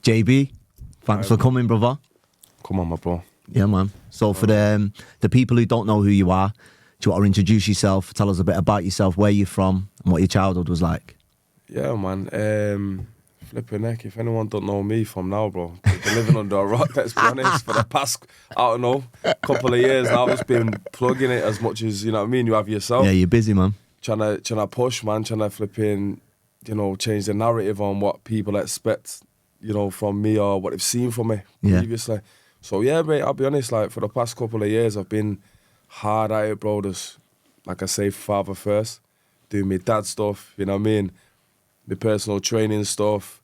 JB, thanks for coming, brother. Come on, my bro. Yeah, man. So for the people who don't know who you are, do you want to introduce yourself, tell us a bit about yourself, where you're from, and what your childhood was like? Yeah, man. Flipping heck, if anyone don't know me from now, bro, they've been living under a rock, let's be honest, for the past, I don't know, couple of years now. I've just been plugging it as much as, you know what I mean, you have yourself. Yeah, you're busy, man. Trying to push, man, trying to flipping, you know, change the narrative on what people expect, you know, from me or what they've seen from me previously. So, yeah, mate, I'll be honest, like, for the past couple of years, I've been hard at it, bro. Just, like I say, father first, doing my dad stuff, you know what I mean? My personal training stuff,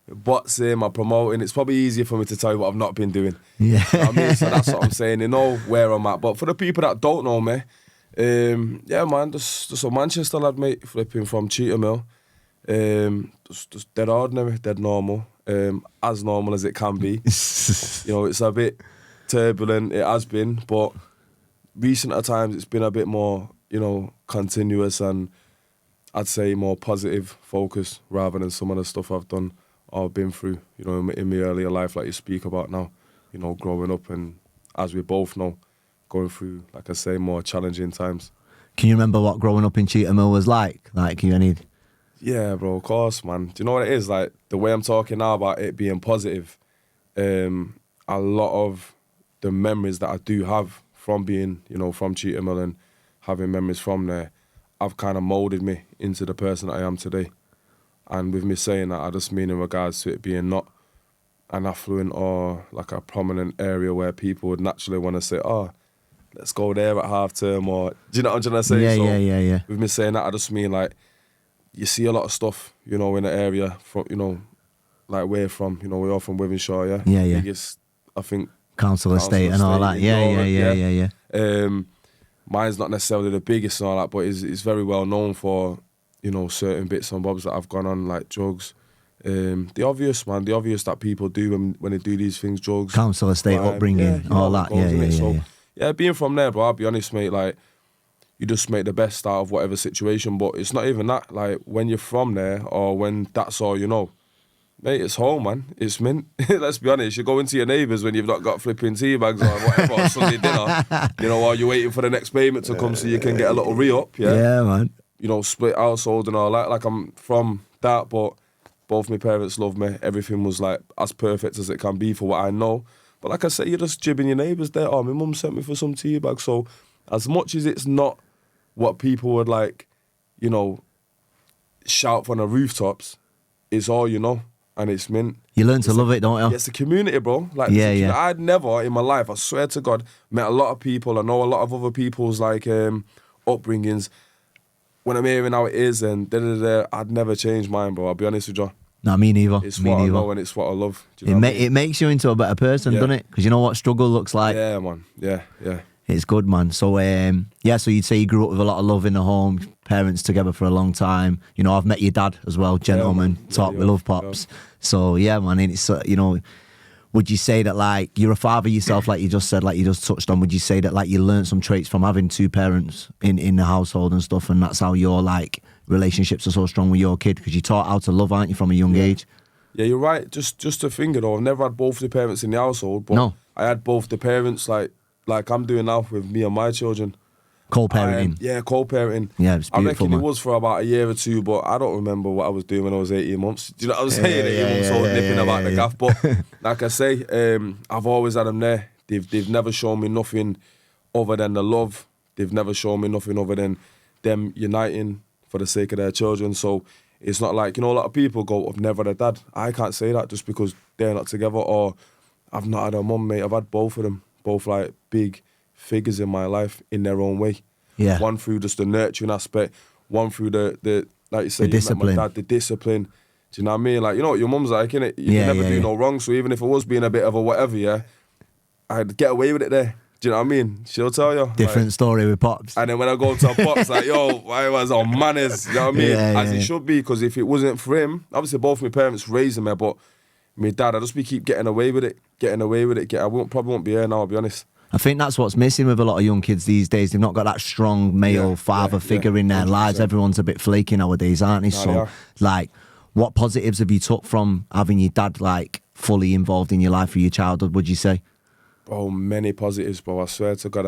boxing, my promoting. It's probably easier for me to tell you what I've not been doing. Yeah. You know what I mean? So that's what I'm saying. They know where I'm at. But for the people that don't know me, yeah, man, just a Manchester lad, mate, flipping from Cheetah Mill. Just dead ordinary, dead normal. As normal as it can be. You know, it's a bit turbulent, it has been, but recent at times it's been a bit more, you know, continuous and I'd say more positive focus rather than some of the stuff I've done or been through, you know, in my earlier life, like you speak about now, you know, growing up and as we both know, going through, like I say, more challenging times. Can you remember what growing up in Cheetah Mill was like? Like, you any... Yeah, bro, of course, man. Do you know what it is? Like, the way I'm talking now about it being positive, a lot of the memories that I do have from being, you know, from Cheetah Mill and having memories from there, have kind of moulded me into the person that I am today. And with me saying that, I just mean in regards to it being not an affluent or like a prominent area where people would naturally want to say, oh, let's go there at half term, or do you know what I'm trying to say? Yeah. With me saying that, I just mean like, you see a lot of stuff, you know, in the area from, you know, like we're from, you know, we're all from Wivenshaw, yeah? Yeah. Biggest, I think, Council estate and all that. Yeah. Mine's not necessarily the biggest and all that, but it's very well known for, you know, certain bits and bobs that I've gone on, like drugs. The obvious, man, the obvious that people do when they do these things, drugs. Council estate, crime, upbringing, all that. Yeah, being from there, bro, I'll be honest, mate, like, you just make the best out of whatever situation, but it's not even that. Like, when you're from there or when that's all you know, mate, it's home, man. It's mint. Let's be honest. You go into your neighbours when you've not got flipping tea bags or whatever, or Sunday dinner, you know, while you're waiting for the next payment to come so you can get a little re-up, yeah? Yeah, man. You know, split household and all that. Like, I'm from that, but both my parents love me. Everything was, like, as perfect as it can be for what I know. But like I say, you're just jibbing your neighbours there. Oh, my mum sent me for some tea bags. So as much as it's not what people would, like, you know, shout from the rooftops, it's all you know. And it's mint. You learn to love it, don't you? It's a community, bro. Like, yeah. I'd never in my life, I swear to God, met a lot of people. I know a lot of other people's like upbringings. When I'm hearing how it is and I'd never change mine, bro. I'll be honest with you. No, me neither. It's what I know and it's what I love. Do you know what I mean? It makes you into a better person, doesn't it? Because you know what struggle looks like. Yeah, man. Yeah. It's good, man. So, so you'd say you grew up with a lot of love in the home, parents together for a long time. You know, I've met your dad as well, gentleman, top, we love pops. Yeah. So, yeah, man, and it's, you know, would you say that, like, you're a father yourself, like you just said, like you just touched on, would you say that, like, you learned some traits from having two parents in the household and stuff, and that's how your, like, relationships are so strong with your kid? Because you taught how to love, aren't you, from a young age? Yeah, you're right. Just to think, though, I've never had both the parents in the household, but I had both the parents, like I'm doing now with me and my children. Co-parenting. Co-parenting. Yeah, it's beautiful, I reckon man. it was for about a year or two, but I don't remember what I was doing when I was 18 months. Do you know what I'm saying? 18 months old, nipping about the gaff. But like I say, I've always had them there. They've never shown me nothing other than the love. They've never shown me nothing other than them uniting for the sake of their children. So it's not like, you know, a lot of people go, I've never had a dad. I can't say that just because they're not together, or I've not had a mum, mate. I've had both of them. Both like big figures in my life in their own way. Yeah. One through just the nurturing aspect, one through the like you say, the discipline. My dad, the discipline. Do you know what I mean? Like, you know what your mum's like, innit? You can never do no wrong. So even if I was being a bit of a whatever, I'd get away with it there. Do you know what I mean? She'll tell you. Different story with pops. And then when I go to pops, like, yo, why was on manners? You know what I mean? As it should be, because if it wasn't for him, obviously both my parents raising me, but my dad, I just keep getting away with it. I probably won't be here now, I'll be honest. I think that's what's missing with a lot of young kids these days. They've not got that strong male father figure in their 100%. Lives. Everyone's a bit flaky nowadays, aren't they? So, like, what positives have you took from having your dad, like, fully involved in your life or your childhood, would you say? Bro, many positives, bro. I swear to God,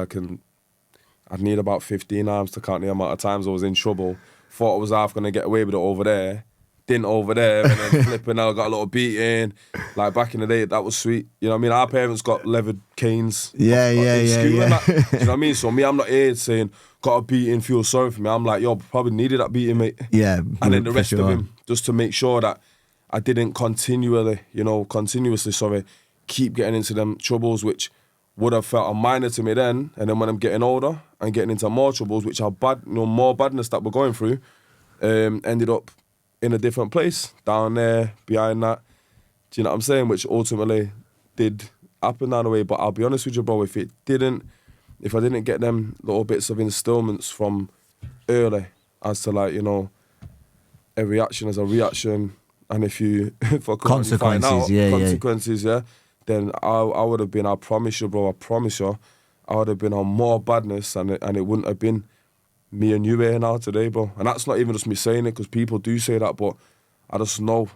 I'd need about 15 arms to count the amount of times I was in trouble. Thought I was half going to get away with it over there. Didn't over there, and then flipping out, got a little beating. Like back in the day, that was sweet. You know what I mean? Our parents got leathered canes in school and that. Do you know what I mean? So me, I'm not here saying, got a beating, feel sorry for me. I'm like, yo, probably needed that beating, mate. Yeah. And then the rest of him, just to make sure that I didn't continuously, keep getting into them troubles, which would have felt a minor to me then. And then when I'm getting older and getting into more troubles, which are bad, more badness that we're going through, ended up in a different place, down there, behind that. Do you know what I'm saying? Which ultimately did happen down the way. But I'll be honest with you, bro, if I didn't get them little bits of instillments from early as to a reaction is a reaction, and if consequences, then I would have been, I promise you, bro, I would have been on more badness, and it wouldn't have been me and you here now today, bro. And that's not even just me saying it, because people do say that, but I just know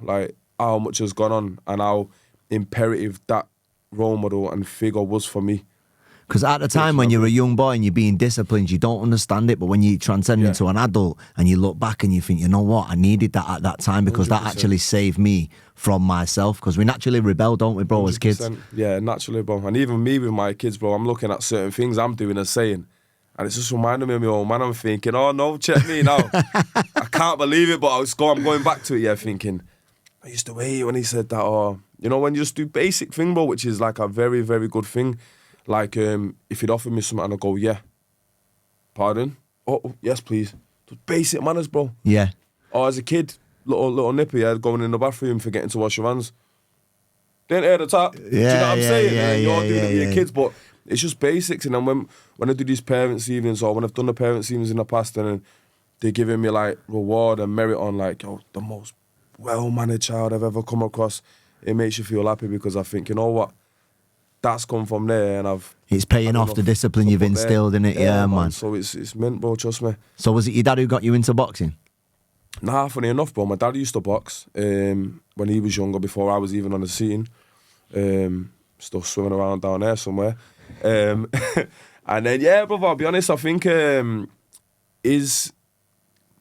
how much has gone on and how imperative that role model and figure was for me. Because at the time when you're a young boy and you're being disciplined, you don't understand it. But when you transcend into an adult and you look back and you think, you know what, I needed that at that time, because 100%. That actually saved me from myself. Because we naturally rebel, don't we, bro, 100%. As kids? Yeah, naturally, bro. And even me with my kids, bro, I'm looking at certain things I'm doing and saying, and it's just reminding me of my old man. I'm thinking, oh no, check me now. I can't believe it, but I'm going back to it, thinking, I used to hate when he said that, or, when you just do basic thing, bro, which is like a very, very good thing. Like, if he'd offer me something and I'd go, yeah. Pardon? Oh, yes, please. Just basic manners, bro. Yeah. Or as a kid, little nippy, going in the bathroom, forgetting to wash your hands. Didn't hear the tap. Yeah, do you know what I'm saying? Yeah, you're doing it with your kids, but it's just basics. And then when I do these parents' evenings, or when I've done the parents' evenings in the past, and then they're giving me, reward and merit on, the most well-mannered child I've ever come across, it makes you feel happy, because I think, you know what? That's come from there, and it's paying off the discipline you've instilled in it, yeah, man. So it's meant, bro, trust me. So was it your dad who got you into boxing? Nah, funny enough, bro, my dad used to box when he was younger, before I was even on the scene. Still swimming around down there somewhere. And then, yeah, brother, I'll be honest, I think his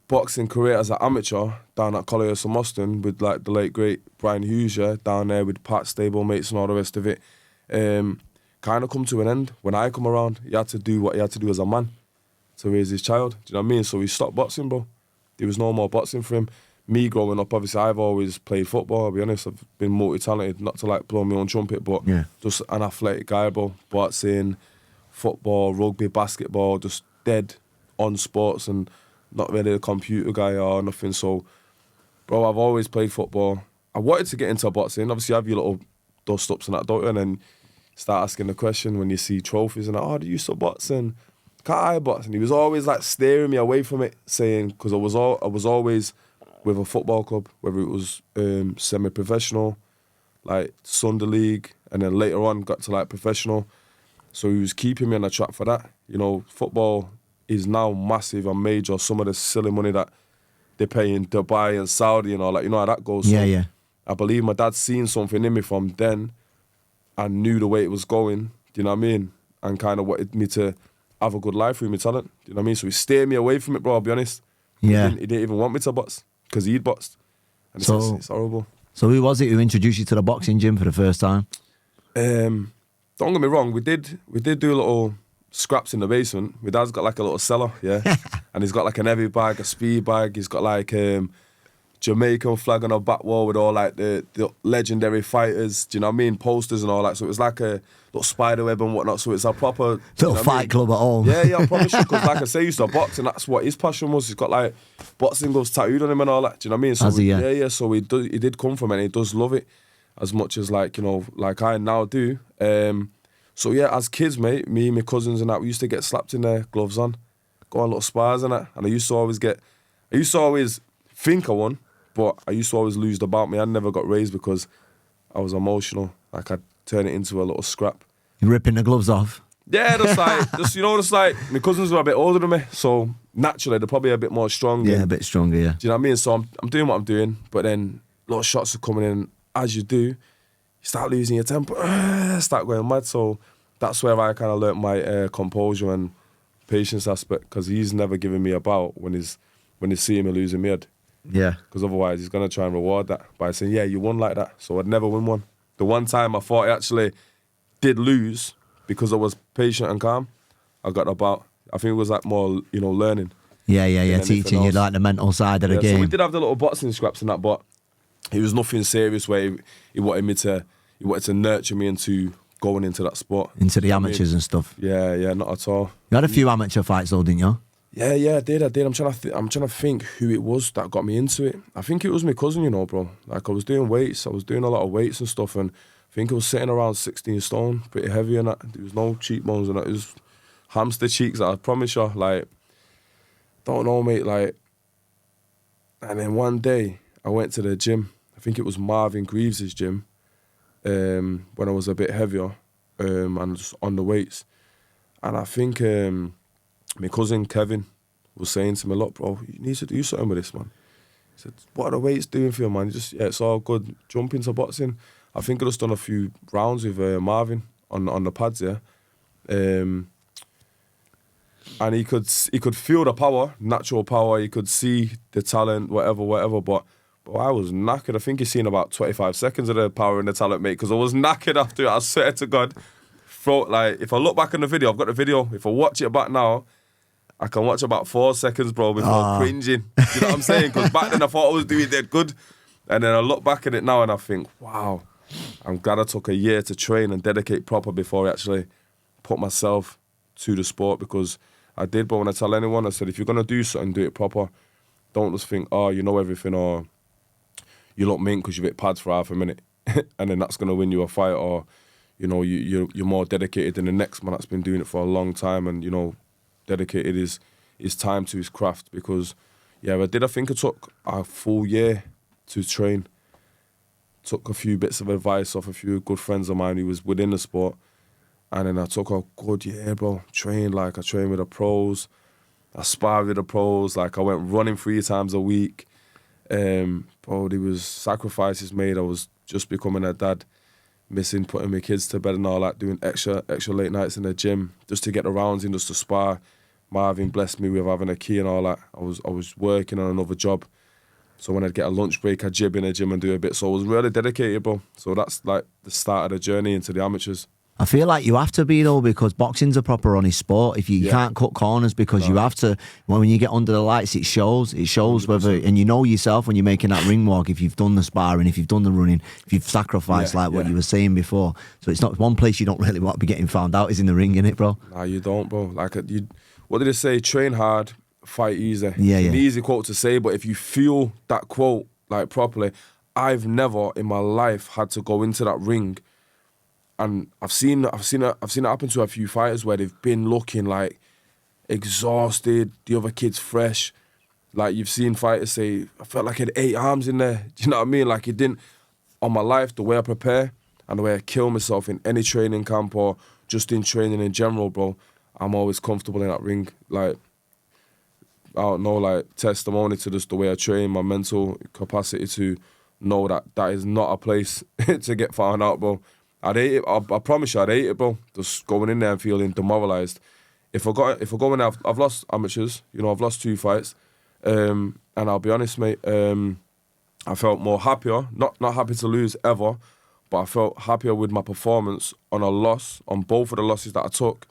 boxing career as an amateur down at Colliers and Moston with the late great Brian Hughes, down there with Pat, stablemates and all the rest of it, kind of come to an end. When I come around, he had to do what he had to do as a man to raise his child. Do you know what I mean? So he stopped boxing, bro. There was no more boxing for him. Me growing up, obviously, I've always played football. I'll be honest, I've been multi-talented, not to blow my own trumpet, but just an athletic guy, bro. Boxing, football, rugby, basketball, just dead on sports, and not really a computer guy or nothing. So, bro, I've always played football. I wanted to get into boxing. Obviously, you have your little dust-ups and that, don't you? And then start asking the question when you see trophies and do you still boxing? Can't I box? And he was always steering me away from it, saying, because I was always with a football club, whether it was semi-professional, Sunday League, and then later on got to professional. So he was keeping me on the track for that. Football is now massive and major. Some of the silly money that they pay in Dubai and Saudi and all that, you know how that goes. Yeah, so yeah. I believe my dad seen something in me from then and knew the way it was going, do you know what I mean? And kind of wanted me to have a good life with my talent, do you know what I mean? So he steered me away from it, bro, I'll be honest. Yeah. He didn't even want me to box, because he'd boxed. And it's horrible. So who was it who introduced you to the boxing gym for the first time? Don't get me wrong, we did do a little scraps in the basement. My dad's got a little cellar, yeah? And he's got an heavy bag, a speed bag. He's got Jamaican flag on our back wall with all the legendary fighters, do you know what I mean? Posters and all that. So it was a little spider web and whatnot. So it's a proper little fight club at home. Yeah, I promise you, because I say, he used to box, and that's what his passion was. He's got boxing gloves tattooed on him and all that. Do you know what I mean? So Has he, yeah? Yeah. So he did come from it, and he does love it as much as I now do. So yeah, as kids, mate, me and my cousins and that, we used to get slapped in there, gloves on, go on little spars and that. And I used to always think I won, but I used to always lose the bout. I never got raised because I was emotional. I'd turn it into a little scrap. You're ripping the gloves off? Yeah, my cousins were a bit older than me, so naturally they're probably a bit more strong. Yeah, a bit stronger, yeah. Do you know what I mean? So I'm doing what I'm doing, but then little shots are coming in, as you do. start losing your temper, start going mad. So that's where I kind of learnt my composure and patience aspect, because he's never given me about when he's seeing me losing my head. Yeah. Because otherwise he's going to try and reward that by saying, yeah, you won like that. So I'd never win one. The one time I thought I actually did lose because I was patient and calm, I got about, I think it was like more, learning. Yeah. Teaching you like the mental side of the game. So we did have the little boxing scraps and that, but it was nothing serious where he wanted to nurture me into going into that sport. Into the amateurs and stuff. Yeah, not at all. You had a few amateur fights though, didn't you? Yeah, I did. I'm trying to think who it was that got me into it. I think it was my cousin, bro. Like I was doing weights. I was doing a lot of weights and stuff, and I think I was sitting around 16 stone, pretty heavy and that. There was no cheekbones and that. It was hamster cheeks, I promise you. Like, don't know, mate. Like, and then one day I went to the gym. I think it was Marvin Greaves' gym. When I was a bit heavier, and just on the weights, and I think my cousin Kevin was saying to me, "Look, bro, you need to do something with this, man." He said, "What are the weights doing for you, man? It's all good. Jump into boxing." I think I just done a few rounds with Marvin on the pads, yeah. And he could feel the power, natural power. He could see the talent, whatever. But I was knackered. I think he's seen about 25 seconds of the power and the talent, mate, because I was knackered after it. I swear to God. Like, if I look back on the video, I've got the video. If I watch it back now, I can watch about 4 seconds, bro, before cringing. You know what I'm saying? Because back then I thought I was doing dead good. And then I look back at it now and I think, wow, I'm glad I took a year to train and dedicate proper before I actually put myself to the sport, because I did. But when I tell anyone, I said, if you're going to do something, do it proper. Don't just think, you know everything, or you look mint because you've hit pads for half a minute and then that's going to win you a fight, or, you're more dedicated than the next man that's been doing it for a long time and, dedicated his time to his craft. Because, I think it took a full year to train. Took a few bits of advice off a few good friends of mine who was within the sport. And then I took a good year, bro. I trained with the pros. I sparred with the pros. Like, I went running 3 times a week. Bro, there was sacrifices made. I was just becoming a dad, missing putting my kids to bed and all that, doing extra late nights in the gym just to get the rounds in, just to spar. Marvin blessed me with having a key and all that. I was working on another job. So when I'd get a lunch break, I'd jib in the gym and do a bit. So I was really dedicated, bro. So that's like the start of the journey into the amateurs. I feel like you have to be, though, because boxing's a proper honest sport. If you can't cut corners, because you have to, when you get under the lights, it shows 100%. Whether, and you know yourself when you're making that ring walk, if you've done the sparring, if you've done the running, if you've sacrificed, what you were saying before. So it's not one place you don't really want to be getting found out is in the ring, innit, bro? Nah, you don't, bro. Like, what did they say? Train hard, fight easy. Yeah. It's an easy quote to say, but if you feel that quote, like, properly, I've never in my life had to go into that ring. And I've seen it happen to a few fighters where they've been looking like exhausted, the other kid's fresh. Like, you've seen fighters say, I felt like I had 8 arms in there. Do you know what I mean? Like, it didn't, on my life, the way I prepare and the way I kill myself in any training camp or just in training in general, bro, I'm always comfortable in that ring. Like, I don't know, like, testimony to just the way I train, my mental capacity to know that is not a place to get found out, bro. I'd hate it. I promise you, I'd hate it, bro. Just going in there and feeling demoralised. If I go in there, I've lost amateurs. I've lost 2 fights, and I'll be honest, mate. I felt more happier. Not happy to lose ever, but I felt happier with my performance on a loss, on both of the losses that I took,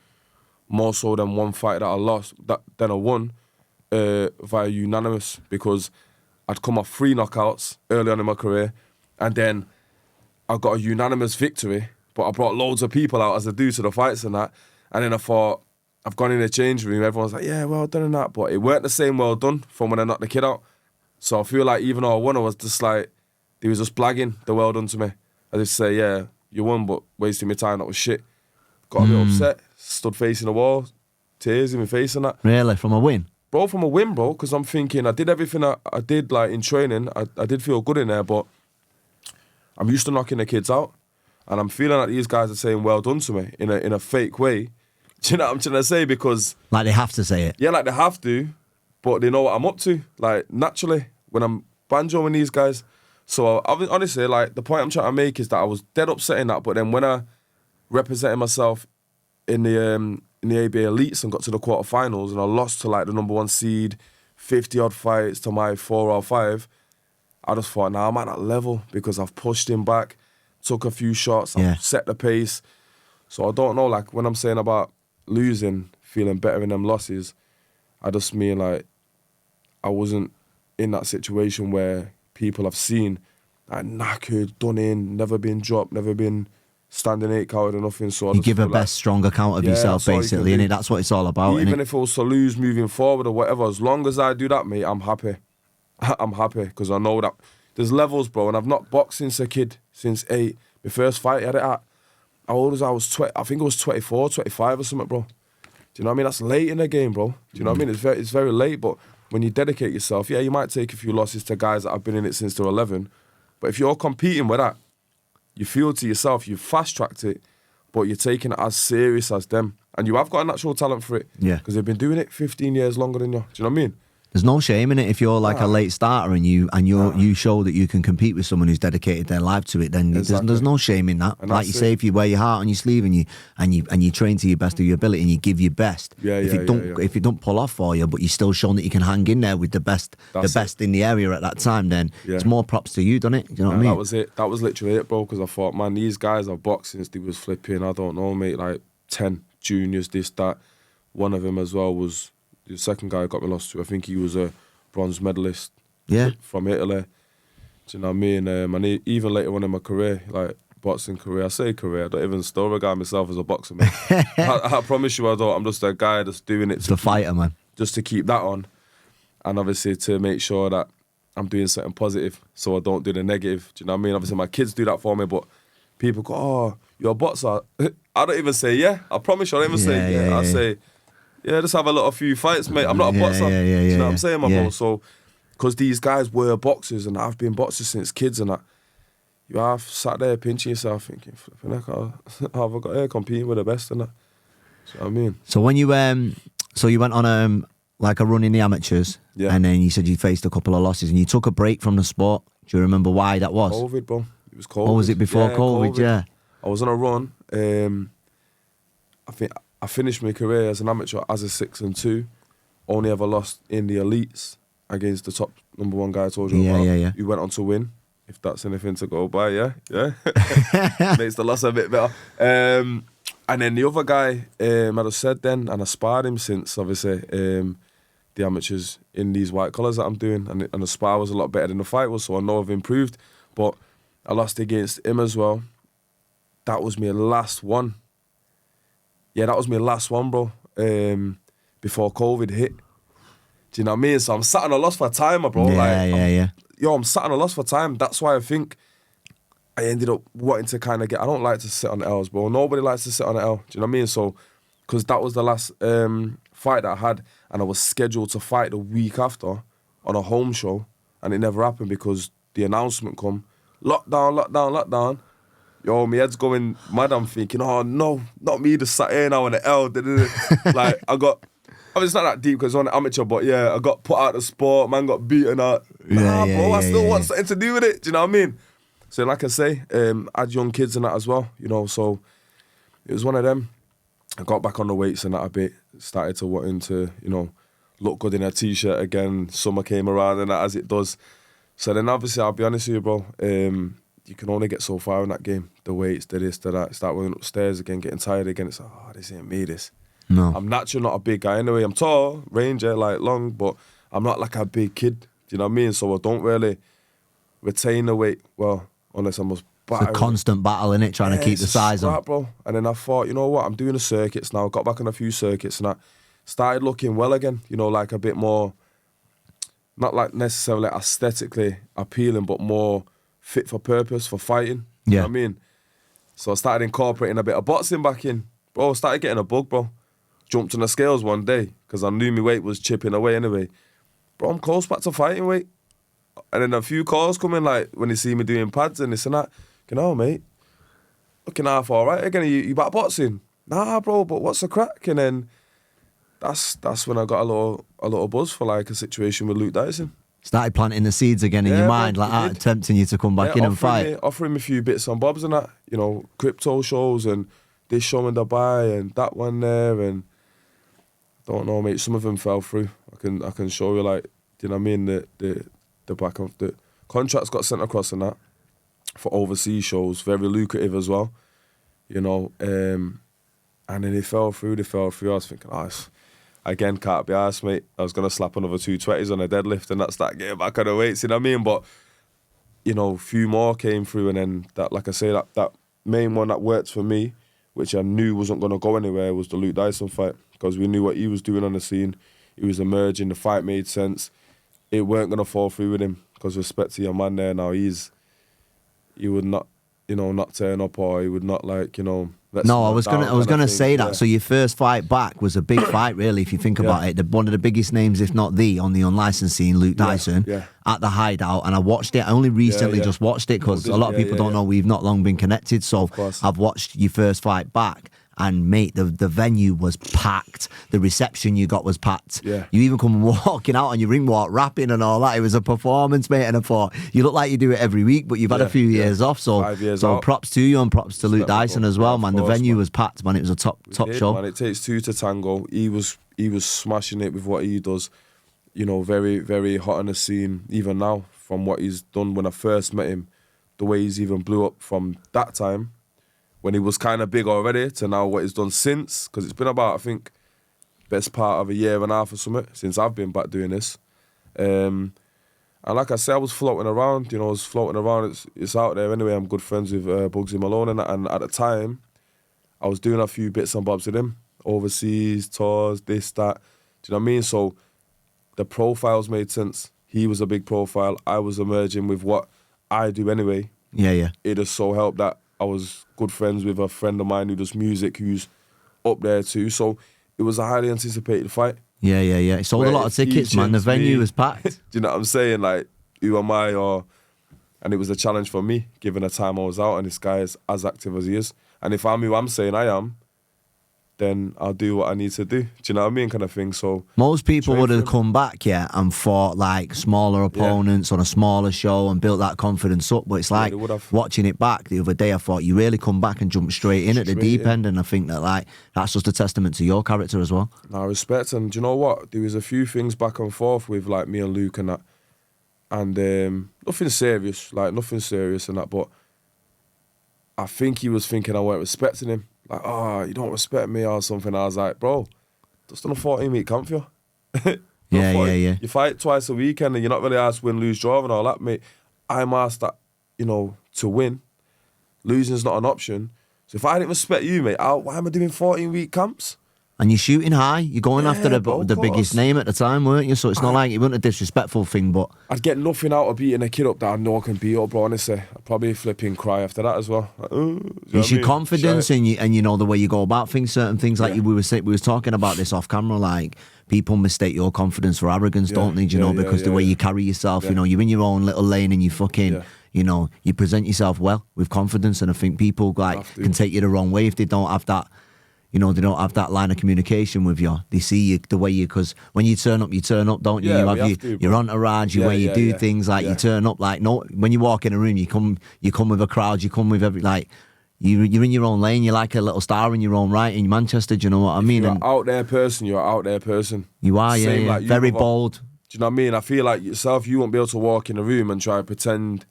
more so than one fight that I lost, than I won via unanimous, because I'd come off 3 knockouts early on in my career, and then I got a unanimous victory, but I brought loads of people out as I do to the fights and that. And then I thought, I've gone in the change room, everyone's like, yeah, well done and that. But it weren't the same well done from when I knocked the kid out. So I feel like even though I won, I was just like, they was just blagging the well done to me. I just say, yeah, you won, but wasting my time, that was shit. Got a bit upset, stood facing the wall, tears in my face and that. Really? From a win? Bro, from a win, bro, because I'm thinking, I did everything I did, like, in training. I did feel good in there, but I'm used to knocking the kids out, and I'm feeling like these guys are saying well done to me in a fake way. Do you know what I'm trying to say? Because, like, they have to say it. Yeah, like they have to, but they know what I'm up to. Like, naturally, when I'm banjoing these guys, So honestly, like, the point I'm trying to make is that I was dead upset in that, but then when I represented myself in the ABA elites and got to the quarterfinals and I lost to like the number 1 seed, 50 odd fights to my 4 or 5, I just thought, nah, I'm at that level because I've pushed him back, took a few shots, I've set the pace. So I don't know, like, when I'm saying about losing, feeling better in them losses, I just mean like I wasn't in that situation where people have seen like knackered, done in, never been dropped, never been standing 8 count or nothing. So I You just give a feel like, best, strong account of yourself, basically, innit? That's what it's all about, even innit? if it was to lose moving forward or whatever, as long as I do that, mate, I'm happy. I'm happy because I know that there's levels, bro, and I've not boxed since a kid, since 8. My first fight, I had it at, how old was I? I was 20, I think it was 24, 25 or something, bro. Do you know what I mean? That's late in the game, bro. Do you know what I mean? It's very late, but when you dedicate yourself, yeah, you might take a few losses to guys that have been in it since they're 11, but if you're competing with that, you feel to yourself, you've fast-tracked it, but you're taking it as serious as them. And you have got a natural talent for it. Yeah. Because they've been doing it 15 years longer than you. Do you know what I mean? There's no shame in it if you're like a late starter and you show that you can compete with someone who's dedicated their life to it. Then there's no shame in that. And like you say, if you wear your heart on your sleeve and you train to your best of your ability and you give your best. If you don't pull off for you, but you're still showing that you can hang in there with the best in the area at that time, then it's more props to you, doesn't it? Do you know what I mean? That was it. That was literally it, bro. Because I thought, man, these guys have boxed since they was flipping, I don't know, mate, like 10 juniors, this, that. One of them as well was the second guy I got me lost to. I think he was a bronze medalist from Italy. Do you know what I mean? And even later on in my career, like boxing career, I say career, I don't even still regard myself as a boxer, man. I promise you I don't. I'm just a guy that's doing it. It's the fighter, man. Just to keep that on. And obviously to make sure that I'm doing something positive so I don't do the negative. Do you know what I mean? Obviously my kids do that for me, but people go, oh, you're a boxer. I don't even say yeah. I promise you I don't even say yeah. I say, yeah, just have a few fights, mate. I'm not a boxer. Do you know what I'm saying, my bro? So, because these guys were boxers and I've been boxers since kids and that, you have sat there pinching yourself thinking, flipping heck, how have I got here competing with the best and that? Do you know what I mean? So when you went on like a run in the amateurs, and then you said you faced a couple of losses and you took a break from the sport. Do you remember why that was? COVID, bro. It was COVID. Or was it before COVID? Yeah. I was on a run. I think I finished my career as an amateur as a 6-2. Only ever lost in the elites against the top number 1 guy I told you about. Who went on to win, if that's anything to go by, yeah. Makes the loss a bit better. And then the other guy, I just said then, and I sparred him since, obviously, the amateurs in these white collars that I'm doing, and the spar was a lot better than the fight was, so I know I've improved. But I lost against him as well. That was my last one. Yeah, that was my last one, bro, before COVID hit. Do you know what I mean? So I'm sat on a loss for time, bro. I'm sat on a loss for time. That's why I think I ended up wanting to kind of I don't like to sit on the L's, bro. Nobody likes to sit on the L. Do you know what I mean? So, because that was the last fight that I had, and I was scheduled to fight the week after on a home show, and it never happened because the announcement come, lockdown. Yo, my head's going mad. I'm thinking, oh no, not me, just sat here now on the L. Like, I mean, it's not that deep because I'm an amateur, but yeah, I got put out of sport, man got beaten out. I still want something to do with it. Do you know what I mean? So like I say, I had young kids and that as well, you know, so it was one of them. I got back on the weights and that a bit, started to wanting to, you know, look good in a t-shirt again. Summer came around and that, as it does. So then obviously, I'll be honest with you, bro, you can only get so far in that game. The weights, the this, the that. Start running upstairs again, getting tired again. It's like, oh, this ain't me, this. No. I'm naturally not a big guy anyway. I'm tall, ranger, like long, but I'm not like a big kid. Do you know what I mean? So I don't really retain the weight, well, unless I must batter. It's a constant battle, innit? Trying to keep the size on. Bro. And then I thought, you know what? I'm doing the circuits now. Got back on a few circuits and I started looking well again. You know, like a bit more, not like necessarily aesthetically appealing, but more fit for purpose, for fighting. You know what I mean? So I started incorporating a bit of boxing back in. Bro, I started getting a bug, bro. Jumped on the scales one day because I knew my weight was chipping away anyway. Bro, I'm close back to fighting weight. And then a few calls come in, like, when they see me doing pads and this and that. You know, mate, looking half all right again. You back boxing? Nah, bro, but what's the crack? And then that's when I got a little buzz for, like, a situation with Luke Dyson. Started planting the seeds again in your mind, bro, like that, tempting you to come back in and fight. Offering me a few bits and bobs and that, you know, crypto shows and this show in Dubai and that one there, and don't know, mate. Some of them fell through. I can show you, like, do you know what I mean? The back of the contracts got sent across and that for overseas shows, very lucrative as well, you know. And then they fell through. I was thinking, again, can't be arsed, mate. I was going to slap another 220s on a deadlift and that's that, getting back on the weights, you know what I mean? But, you know, a few more came through, and then that, like I say, that main one that worked for me, which I knew wasn't going to go anywhere, was the Luke Dyson fight, because we knew what he was doing on the scene. He was emerging, the fight made sense. It weren't going to fall through with him, because respect to your man there now, he would not, you know, not turn up, or he would not, like, you know... No, I was gonna say that. Yeah. So your first fight back was a big fight, really, if you think about it. One of the biggest names, if not on the unlicensed scene, Luke Dyson, at the Hideout. And I watched it. I only recently just watched it, because a lot of people don't know we've not long been connected. So I've watched your first fight back. And mate, the venue was packed. The reception you got was packed. Yeah. You even come walking out on your ring walk, rapping and all that. It was a performance, mate. And I thought, you look like you do it every week, but you've had a few years off. So 5 years out. Props to you and props to Luke Dyson as well, man. The venue was packed, man. It was a top show. Man, it takes two to tango. He was smashing it with what he does. You know, very, very hot on the scene. Even now, from what he's done when I first met him, the way he's even blew up from that time, when he was kind of big already, to now what he's done since, because it's been about, I think, best part of a year and a half or something since I've been back doing this. And like I said, I was floating around, you know, it's out there anyway. I'm good friends with Bugsy Malone and at the time, I was doing a few bits and bobs with him, overseas, tours, this, that, do you know what I mean? So the profiles made sense. He was a big profile, I was emerging with what I do anyway. Yeah. It has so helped that I was good friends with a friend of mine who does music, who's up there too. So it was a highly anticipated fight. Yeah. It sold a lot of tickets, man. The venue was packed. Do you know what I'm saying? Like, who am I? And it was a challenge for me, given the time I was out, and this guy is as active as he is. And if I'm who I'm saying I am, then I'll do what I need to do. Do you know what I mean? Kind of thing. So most people would have come back, and fought like smaller opponents on a smaller show and built that confidence up. But it's like watching it back the other day, I thought you really come back and jump straight in at the deep end. And I think that that's just a testament to your character as well. I respect. And do you know what? There was a few things back and forth with like me and Luke and that. And nothing serious and that. But I think he was thinking I weren't respecting him. Like, you don't respect me or something. I was like, bro, just done a 14-week camp for you. Yeah. You fight twice a weekend and you're not really asked win, lose, draw and all that, mate. I'm asked that, you know, to win. Losing's not an option. So if I didn't respect you, mate, why am I doing 14-week camps? And you're shooting high. You're going after the biggest name at the time, weren't you? So it's not like it wasn't a disrespectful thing, but... I'd get nothing out of beating a kid up that I know I can beat up, bro, honestly. I'd probably flipping cry after that as well. Like, it's your confidence and you know the way you go about things, certain things like we was talking about this off camera, like people mistake your confidence for arrogance, don't they? Do you know, because the way you carry yourself, you know, you're in your own little lane and you fucking... You know, you present yourself well with confidence, and I think people can take you the wrong way if they don't have that. You know, they don't have that line of communication with you. They see you the way you, because when you turn up, don't you? Yeah, you have your entourage, your way you do things. Like you turn up, like when you walk in a room, you come with a crowd. You come with you're in your own lane. You're like a little star in your own right in Manchester. Do you know what I mean? You're an out there person. You're an out there person. You are, Like very bold. Do you know what I mean? I feel like yourself, you won't be able to walk in a room and try to pretend,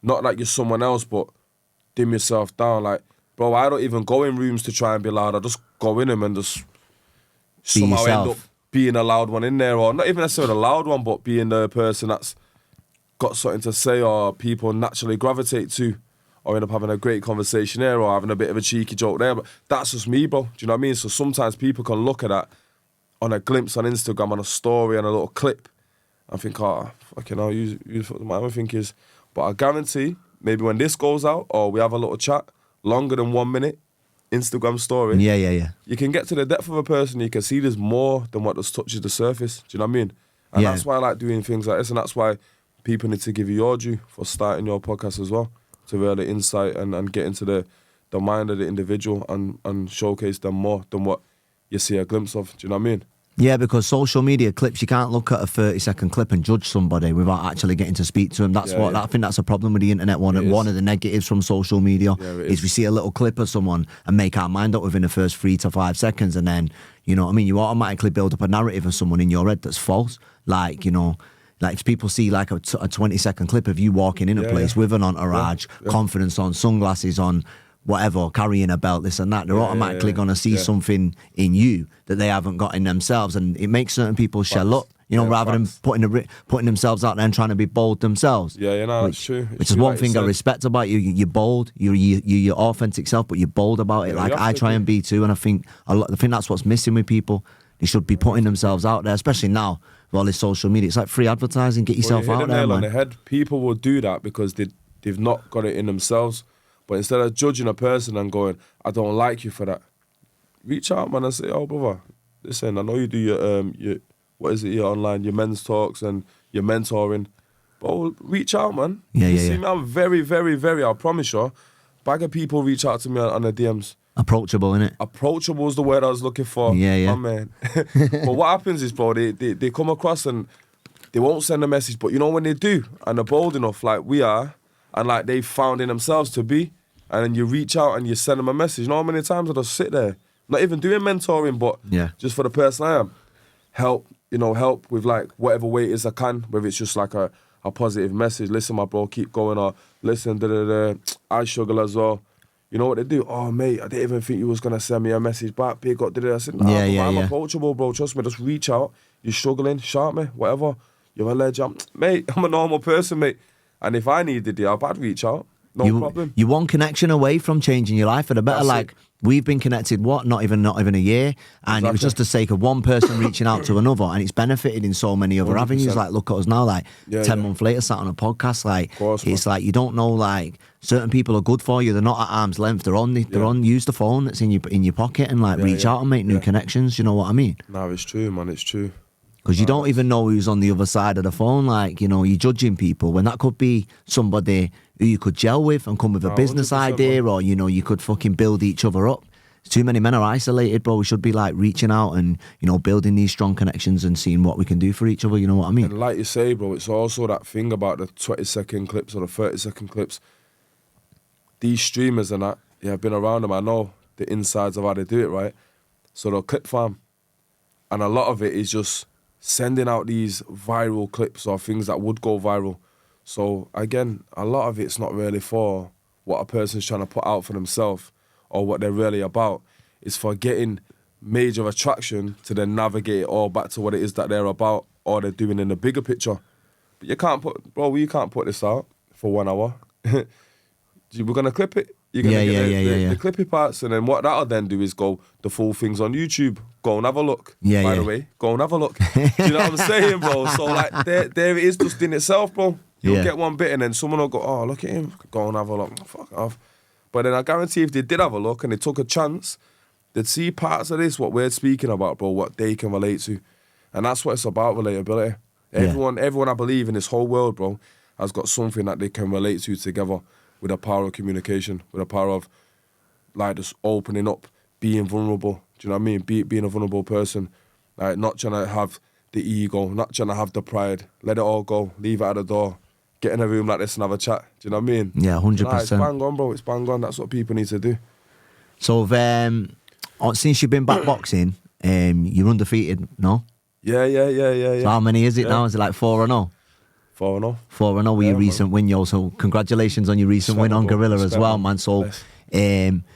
not like you're someone else, but dim yourself down. Like, bro, I don't even go in rooms to try and be loud. I just go in them and just somehow end up being a loud one in there, or not even necessarily a loud one, but being the person that's got something to say or people naturally gravitate to, or end up having a great conversation there or having a bit of a cheeky joke there. But that's just me, bro. Do you know what I mean? So sometimes people can look at that on a glimpse on Instagram, on a story, on a little clip, and think, fucking hell, you what my other think is. But I guarantee, maybe when this goes out or we have a little chat, longer than 1 minute, Instagram story. Yeah. You can get to the depth of a person. You can see there's more than what just touches the surface. Do you know what I mean? And that's why I like doing things like this, and that's why people need to give you your due for starting your podcast as well, to really insight and get into the mind of the individual and showcase them more than what you see a glimpse of. Do you know what I mean? Yeah, because social media clips, you can't look at a 30-second clip and judge somebody without actually getting to speak to them. That's I think that's a problem with the internet. One of the negatives from social media is we see a little clip of someone and make our mind up within the first 3 to 5 seconds, and then, you know what I mean, you automatically build up a narrative of someone in your head that's false. Like, you know, like if people see like a 20-second clip of you walking in a place with an entourage, confidence on, sunglasses on, whatever, carrying a belt, this and that, they're automatically going to see something in you that they haven't got in themselves, and it makes certain people shell up, you know, rather than putting themselves out there and trying to be bold themselves. Yeah, you know, that's true. Which is one thing I respect about you. You're bold. You're your authentic self, but you're bold about it. Like I try and be too, and I think that's what's missing with people. They should be putting themselves out there, especially now with all this social media. It's like free advertising. Get yourself out there, man. On the head. People will do that because they've not got it in themselves. But instead of judging a person and going, I don't like you for that, reach out, man, and say, oh, brother, listen, I know you do your your online, your men's talks and your mentoring. But reach out, man. See me, I'm very, very, very, I promise you, bag of people reach out to me on the DMs. Approachable, innit? Approachable is the word I was looking for. Yeah. Oh, man. But what happens is, bro, they come across and they won't send a message. But you know when they do, and they're bold enough, like we are, and like they found in themselves to be, and then you reach out and you send them a message. You know how many times I just sit there, not even doing mentoring, but just for the person I am, help with like whatever way it is I can, whether it's just like a positive message. Listen, my bro, keep going, or listen, I struggle as well. You know what they do? Oh, mate, I didn't even think you was going to send me a message back. Big up, I said, I'm approachable, bro. Trust me, just reach out. You're struggling, shout me, whatever. You're a legend. Mate, I'm a normal person, mate. And if I needed the help, I'd reach out. No problem. You're one connection away from changing your life for the better. That's like, we've been connected, not even a year. And It was just the sake of one person reaching out to another. And it's benefited in so many other 100%. Avenues. Like, look at us now, like 10 months later, sat on a podcast. Like, it's like, you don't know, like, certain people are good for you. They're not at arm's length. They're on, use the phone that's in your pocket and like reach out and make new connections. You know what I mean? No, it's true, man. It's true. Because you don't even know who's on the other side of the phone. Like, you know, you're judging people when that could be somebody who you could gel with and come with a business idea, or, you know, you could fucking build each other up. Too many men are isolated, bro. We should be like reaching out and, you know, building these strong connections and seeing what we can do for each other. You know what I mean? And like you say, bro, it's also that thing about the 20-second clips or the 30-second clips. These streamers and that, I've been around them. I know the insides of how they do it, right? So they'll clip farm. And a lot of it is just sending out these viral clips or things that would go viral. So again, a lot of it's not really for what a person's trying to put out for themselves or what they're really about. It's for getting major attraction to then navigate it all back to what it is that they're about or they're doing in the bigger picture. But you can't put this out for 1 hour. We're going to clip it. You're going to get the clippy parts, and then what that'll then do is go the full things on YouTube. Go and have a look. By the way, go and have a look. Do you know what I'm saying, bro? So like there it is just in itself, bro. You'll get one bit and then someone will go, oh, look at him. Go and have a look. Fuck off. But then I guarantee if they did have a look and they took a chance, they'd see parts of this, what we're speaking about, bro, what they can relate to. And that's what it's about, relatability. Everyone I believe in this whole world, bro, has got something that they can relate to together with the power of communication, with the power of like just opening up, being vulnerable. Do you know what I mean? Being a vulnerable person. Like not trying to have the ego, not trying to have the pride. Let it all go. Leave it at the door. Get in a room like this and have a chat. Do you know what I mean? Yeah, 100%. It's bang on, bro. It's bang on. That's what people need to do. So since you've been back boxing, you're undefeated, no? Yeah. So how many is it now? Is it like 4-0? 4-0. 4-0 with your recent win, yo. So congratulations on your recent win on Gorilla as well, man. So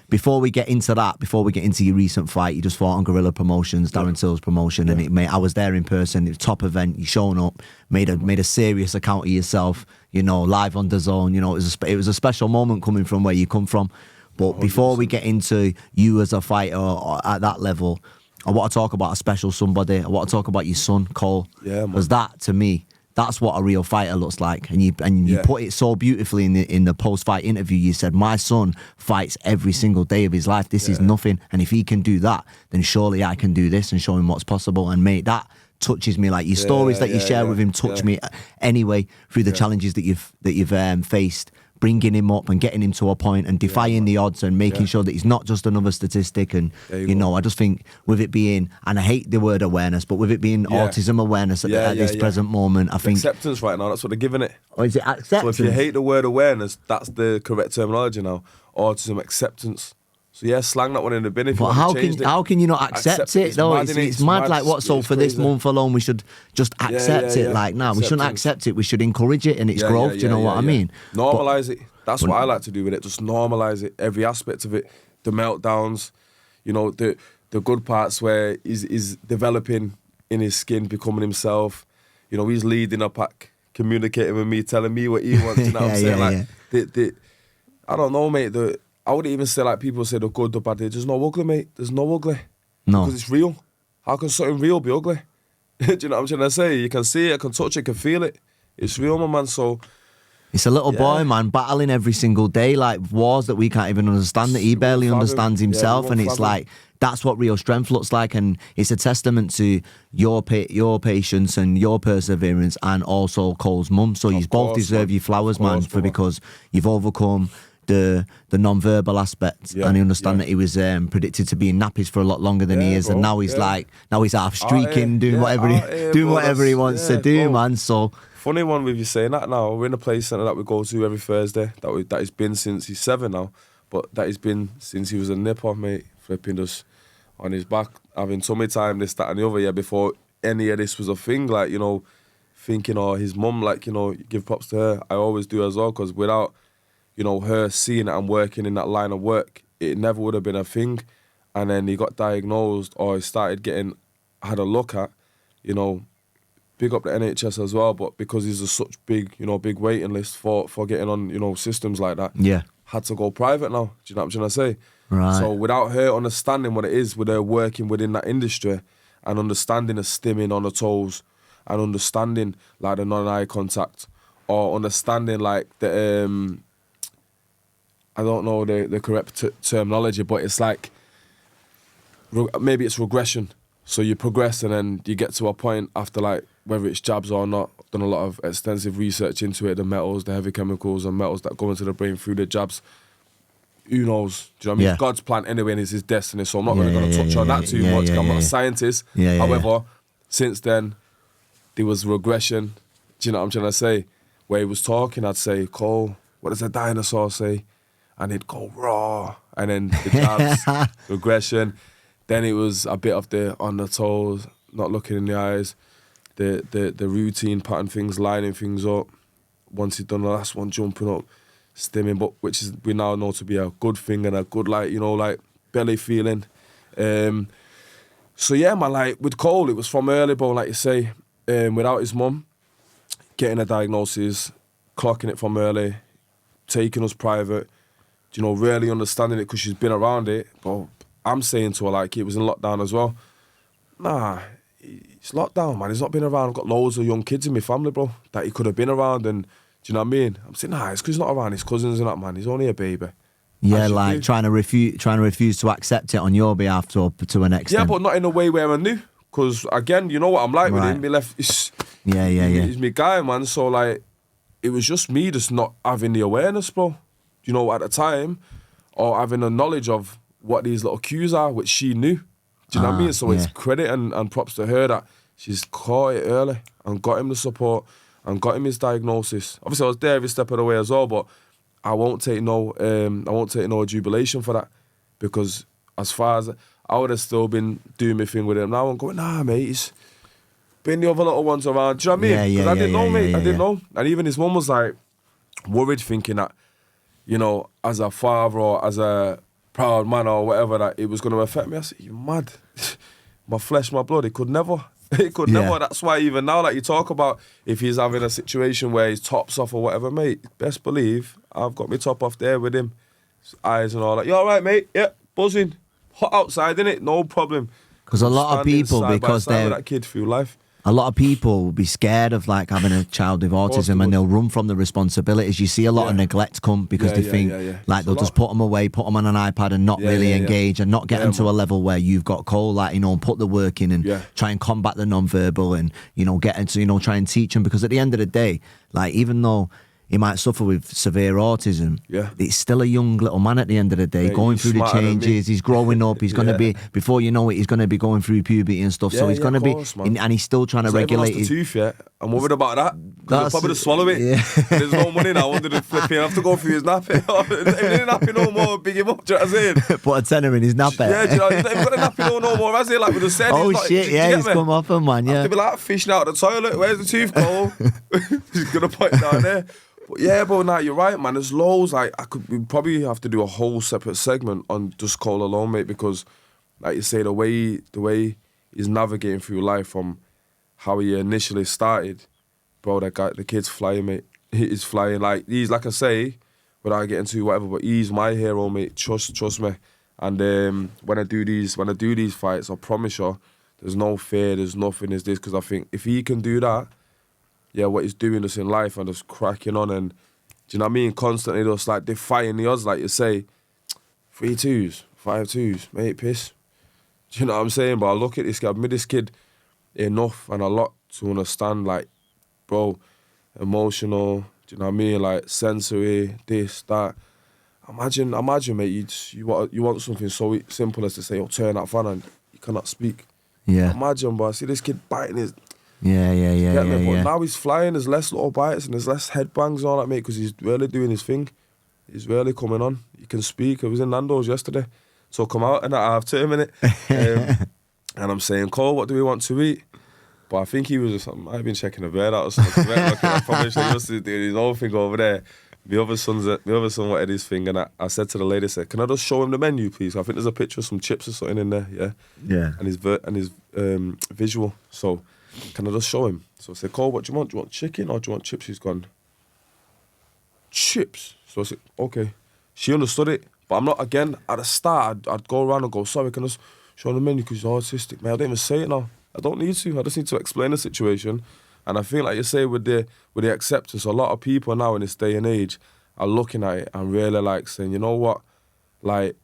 before we get into that, before we get into your recent fight, you just fought on Gorilla Promotions, Darren Till's promotion, and I was there in person. It was a top event. You shown up, made a serious account of yourself, you know, live on DAZN. You know, it was a special moment coming from where you come from. But 100%. Before we get into you as a fighter or at that level, I want to talk about a special somebody. I want to talk about your son, Cole. Yeah, man. Because that, to me, that's what a real fighter looks like. And you put it so beautifully in the post-fight interview. You said, my son fights every single day of his life. This is nothing. And if he can do that, then surely I can do this and show him what's possible. And mate, that touches me. Like your stories that you share with him touch me anyway through the challenges that you've faced. bringing him up and getting him to a point and defying the odds and making sure that he's not just another statistic. And, you know, I just think with it being, and I hate the word awareness, but with it being autism awareness at this present moment, I think... Acceptance right now, that's what they're giving it. Or is it acceptance? So if you hate the word awareness, that's the correct terminology now. Autism acceptance. So yeah, slang that one in the bin if you but want to change it. How can you not accept it? No, it's mad. Like what? So for this month alone, we should just accept it. Like now, we shouldn't accept it. We should encourage it and its growth. Do you know what I mean? Normalise it. That's what I like to do with it. Just normalise it. Every aspect of it. The meltdowns, you know, the good parts where he's developing in his skin, becoming himself. You know, he's leading a pack, communicating with me, telling me what he wants. You know what I'm saying? Like, I don't know, mate. I wouldn't even say like people say the good, the bad. There's no ugly, mate. There's no ugly. No. Because it's real. How can something real be ugly? Do you know what I'm trying to say? You can see it, you can touch it, you can feel it. It's real, my man. So it's a little boy, man, battling every single day, like wars that we can't even understand, that he barely understands himself. And it's like, that's what real strength looks like. And it's a testament to your patience and your perseverance, and also Cole's mum. So you both deserve your flowers, man, because you've overcome the non-verbal aspect, and I understand that he was predicted to be in nappies for a lot longer than he is, and now he's he's half streaking, doing whatever he wants to do, man. So funny one with you saying that now. We're in a play centre that we go to every Thursday. That he's been since he's 7 now, but that he's been since he was a nipper, mate. Flipping us on his back, having tummy time, this, that, and the other. Yeah, before any of this was a thing, like, you know, thinking, his mum, like, you know, give props to her. I always do as well, because without, you know, her seeing it and working in that line of work, it never would have been a thing. And then he got diagnosed, or he started had a look at, you know, big up the NHS as well, but because he's a such big waiting list for getting on, you know, systems like that, had to go private now. Do you know what I'm trying to say? Right. So without her understanding what it is, with her working within that industry and understanding the stimming on the toes and understanding like the non-eye contact, or understanding like the I don't know the correct terminology, but it's like, maybe it's regression. So you progress and then you get to a point after, like, whether it's jabs or not. I've done a lot of extensive research into it, the metals, the heavy chemicals and metals that go into the brain through the jabs. Who knows? Do you know what I mean? Yeah. God's plan anyway, and it's his destiny, so I'm not really going to touch on that too much, because I'm not a scientist. However, since then, there was regression. Do you know what I'm trying to say? Where he was talking, I'd say, Cole, what does a dinosaur say? And he'd go raw, and then the jabs, regression. Then it was a bit of the on the toes, not looking in the eyes, the routine pattern things, lining things up. Once he'd done the last one, jumping up, stimming, but which is we now know to be a good thing and a good, like, you know, like belly feeling. So yeah, man, like with Cole, it was from early, but like you say, without his mum, getting a diagnosis, clocking it from early, taking us private. You know, really understanding it because she's been around it. But I'm saying to her, like, it was in lockdown as well. Nah, it's lockdown, man. He's not been around. I've got loads of young kids in my family, bro, that he could have been around. And do you know what I mean? I'm saying, nah, it's because he's not around his cousins and that, man. He's only a baby. Yeah, like trying to refuse to accept it on your behalf to an extent. Yeah, but not in a way where I knew. Because again, you know what I'm like with him. He's my guy, man. So like, it was just me just not having the awareness, bro. You know, at the time, or having a knowledge of what these little cues are, which she knew. Do you know what I mean? So it's credit and props to her that she's caught it early and got him the support and got him his diagnosis. Obviously, I was there every step of the way as well, but I won't take no jubilation for that, because as far as I would have still been doing my thing with him. Now I'm going, nah, mate, he's been the other little ones around. Do you know what I mean? Because I didn't know, mate. I didn't know. And even his mum was like worried, thinking that, you know, as a father or as a proud man or whatever, that it was going to affect me. I said, you're mad. My flesh, my blood, it could never. It could never. That's why even now, like you talk about, if he's having a situation where his top's off or whatever, mate, best believe I've got my top off there with him. His eyes and all that. You all right, mate? Yeah, buzzing. Hot outside, innit? No problem. Because a lot of people, because they're... that kid through life. A lot of people will be scared of like having a child with autism, and they'll run from the responsibilities. You see a lot of neglect come because they think like they'll just put them away, put them on an iPad and not really engage and not get them to a level where you've got Cole, like, you know, put the work in and try and combat the non-verbal and, you know, get into, you know, try and teach them, because at the end of the day, like, even though he might suffer with severe autism. Yeah. It's still a young little man at the end of the day, going he's through the smarter than me. changes. He's growing up. He's going to be, before you know it, he's going to be going through puberty and stuff. So he's going to be, and he's still trying to regulate his tooth yet. I'm worried about that. Because That's he'll probably just swallow it. yeah. There's no money now under the flipping. I have to go through his nappy. If he didn't nappy no more, big him up. Do you know what I'm saying? Put a tenner in his nappy. Yeah, do you know, he's not even got a nappy no more, has he? Like we just said. Oh he's not, shit, yeah, he's come off him, man, I yeah. have to be like fishing out of the toilet. Where's the tooth, Cole? He's going to put it down there. But yeah, but nah, you're right, man. There's loads. Like we probably have to do a whole separate segment on just Cole alone, mate, because like you say, the way he's navigating through life from how he initially started, bro, the kid's flying, mate. He's flying. Like I say, without getting too whatever, but he's my hero, mate. Trust me. And when I do these fights, I promise you, there's no fear, there's nothing, there's this, because I think if he can do that, yeah, what he's doing just in life and just cracking on and, do you know what I mean, constantly just like defying the odds, like you say, 3-2s, 5-2s, mate, piss. Do you know what I'm saying? But I look at this kid, I've made this kid enough and a lot to understand, like, bro, emotional, do you know what I mean, like sensory, this, that. Imagine, mate, you want something so simple as to say, oh, turn that fan and you cannot speak. Yeah. Imagine, bro, I see this kid biting his... Yeah. But now he's flying, there's less little bites and there's less headbangs and all that, mate, because he's really doing his thing. He's really coming on. He can speak. I was in Nando's yesterday, so come out and I have 2 minutes. And I'm saying, Cole, what do we want to eat? But I think he was just, I might have been checking a bird out or something. I probably should have doing his own thing over there. My other son wanted his thing, and I said to the lady, can I just show him the menu, please? I think there's a picture of some chips or something in there, yeah? Yeah. And his visual, so can I just show him? So I said, Cole, what do you want? Do you want chicken or do you want chips? He's gone, chips. So I said, okay. She understood it, but I'm not, again, at the start, I'd go around and go, sorry, can I just show him the menu because he's autistic? Man, I don't even say it now. I don't need to. I just need to explain the situation. And I feel like you say with the acceptance, a lot of people now in this day and age are looking at it and really like saying, you know what, like,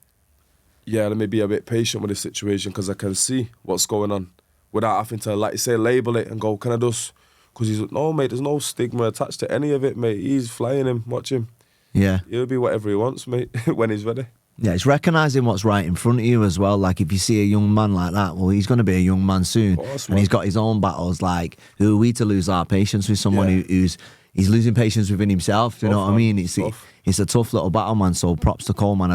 yeah, let me be a bit patient with this situation because I can see what's going on without having to, like you say, label it and go, can I just, because he's, no, mate, there's no stigma attached to any of it, mate. He's flying him, watch him. Yeah. He'll be whatever he wants, mate, when he's ready. Yeah, it's recognising what's right in front of you as well. Like, if you see a young man like that, well, he's going to be a young man soon. Course, and he's got his own battles. Like, who are we to lose our patience with someone he's losing patience within himself? Do you know what I mean? It's a tough little battle, man. So props to Cole, man.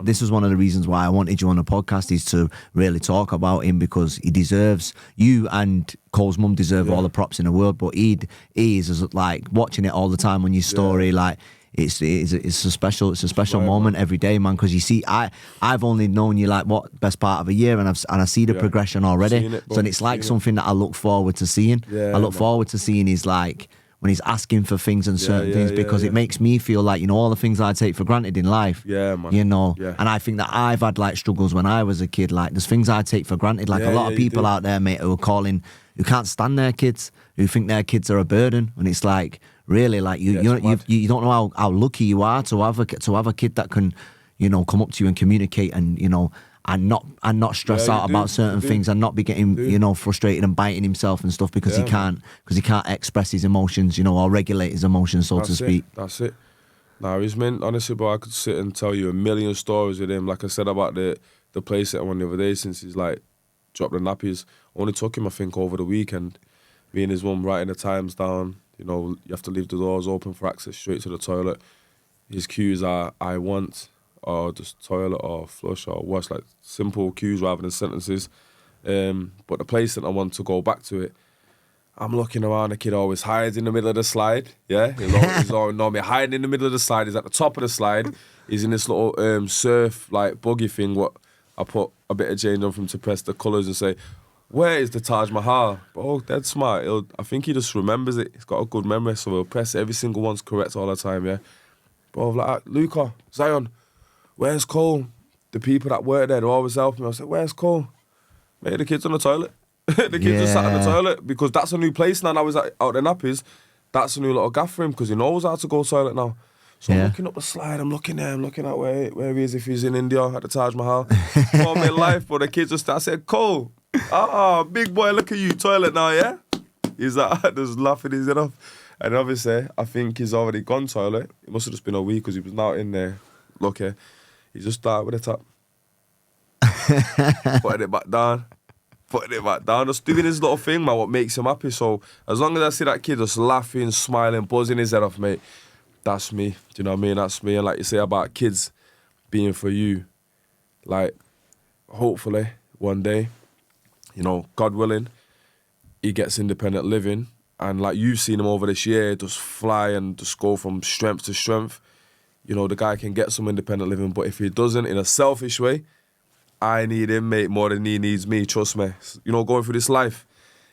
This was one of the reasons why I wanted you on the podcast, is to really talk about him, because he deserves, you and Cole's mum deserve all the props in the world. But he is like watching it all the time on your story, like. It's a special moment every day, man. Because you see, I've only known you like best part of a year, and I see the progression already. So it's like something that I look forward to seeing. I look forward to seeing is like when he's asking for things and certain things, because it makes me feel like, you know, all the things I take for granted in life. Yeah, man. You know, and I think that I've had like struggles when I was a kid. Like, there's things I take for granted. Like a lot of people out there, mate, who can't stand their kids, who think their kids are a burden, and it's like. Really, like you don't know how lucky you are to have a kid that can, you know, come up to you and communicate and, you know, and not stress out about certain things and not be getting, you know, frustrated and biting himself and stuff because he can't express his emotions, you know, or regulate his emotions, so to speak. That's it. Nah, he's meant, honestly, bro, I could sit and tell you a million stories with him. Like I said about the place that I went the other day, since he's like dropped the nappies. Only took him, I think, over the weekend. Me and his mum writing the times down. You know, you have to leave the doors open for access straight to the toilet. His cues are, I want, or just toilet or flush or wash, like simple cues rather than sentences. But the place that I want to go back to it, I'm looking around, the kid always hides in the middle of the slide, yeah? He's always normally hiding in the middle of the slide. He's at the top of the slide. He's in this little surf, like, buggy thing, what I put a bit of change on for him to press the colours and say, where is the Taj Mahal? Oh, dead smart. I think he just remembers it. He's got a good memory, so he'll press every single one's correct all the time, yeah? Bro, like, Luca, Zion, where's Cole? The people that work there, they're always helping me. I said, where's Cole? Mate, the kid's on the toilet. The kid's just sat in the toilet, because that's a new place now. Now he's out the nappies. That's a new little gaff for him, because he knows how to go to the toilet now. So I'm looking up the slide, I'm looking there, I'm looking at where he is, if he's in India at the Taj Mahal. For my life, but the kid just, I said, Cole, big boy, look at you, toilet now, yeah? He's like, just laughing his head off. And obviously, I think he's already gone toilet. It must have just been a week because he was not in there. Lucky. He just started with the tap. Putting it back down. Just doing his little thing, man, what makes him happy. So as long as I see that kid just laughing, smiling, buzzing his head off, mate, that's me. Do you know what I mean? That's me. And like you say about kids being for you, like, hopefully, one day, you know, God willing, he gets independent living. And like you've seen him over this year, just fly and just go from strength to strength. You know, the guy can get some independent living, but if he doesn't, in a selfish way, I need him, mate, more than he needs me, trust me. You know, going through this life.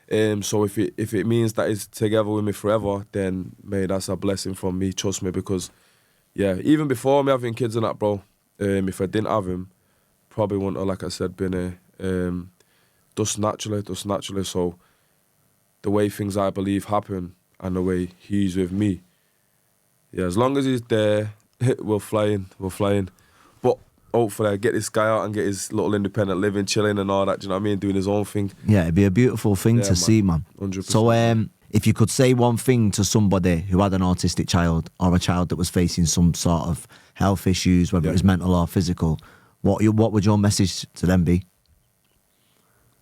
So if it means that he's together with me forever, then, mate, that's a blessing from me, trust me, because, yeah, even before me having kids and that, bro, if I didn't have him, probably wouldn't have, like I said, been here. Just naturally. So the way things, I believe, happen and the way he's with me, yeah, as long as he's there, we're flying. But hopefully I get this guy out and get his little independent living, chilling and all that, do you know what I mean? Doing his own thing. Yeah, it'd be a beautiful thing to see, man. 100%. So if you could say one thing to somebody who had an autistic child or a child that was facing some sort of health issues, whether it was mental or physical, what would your message to them be?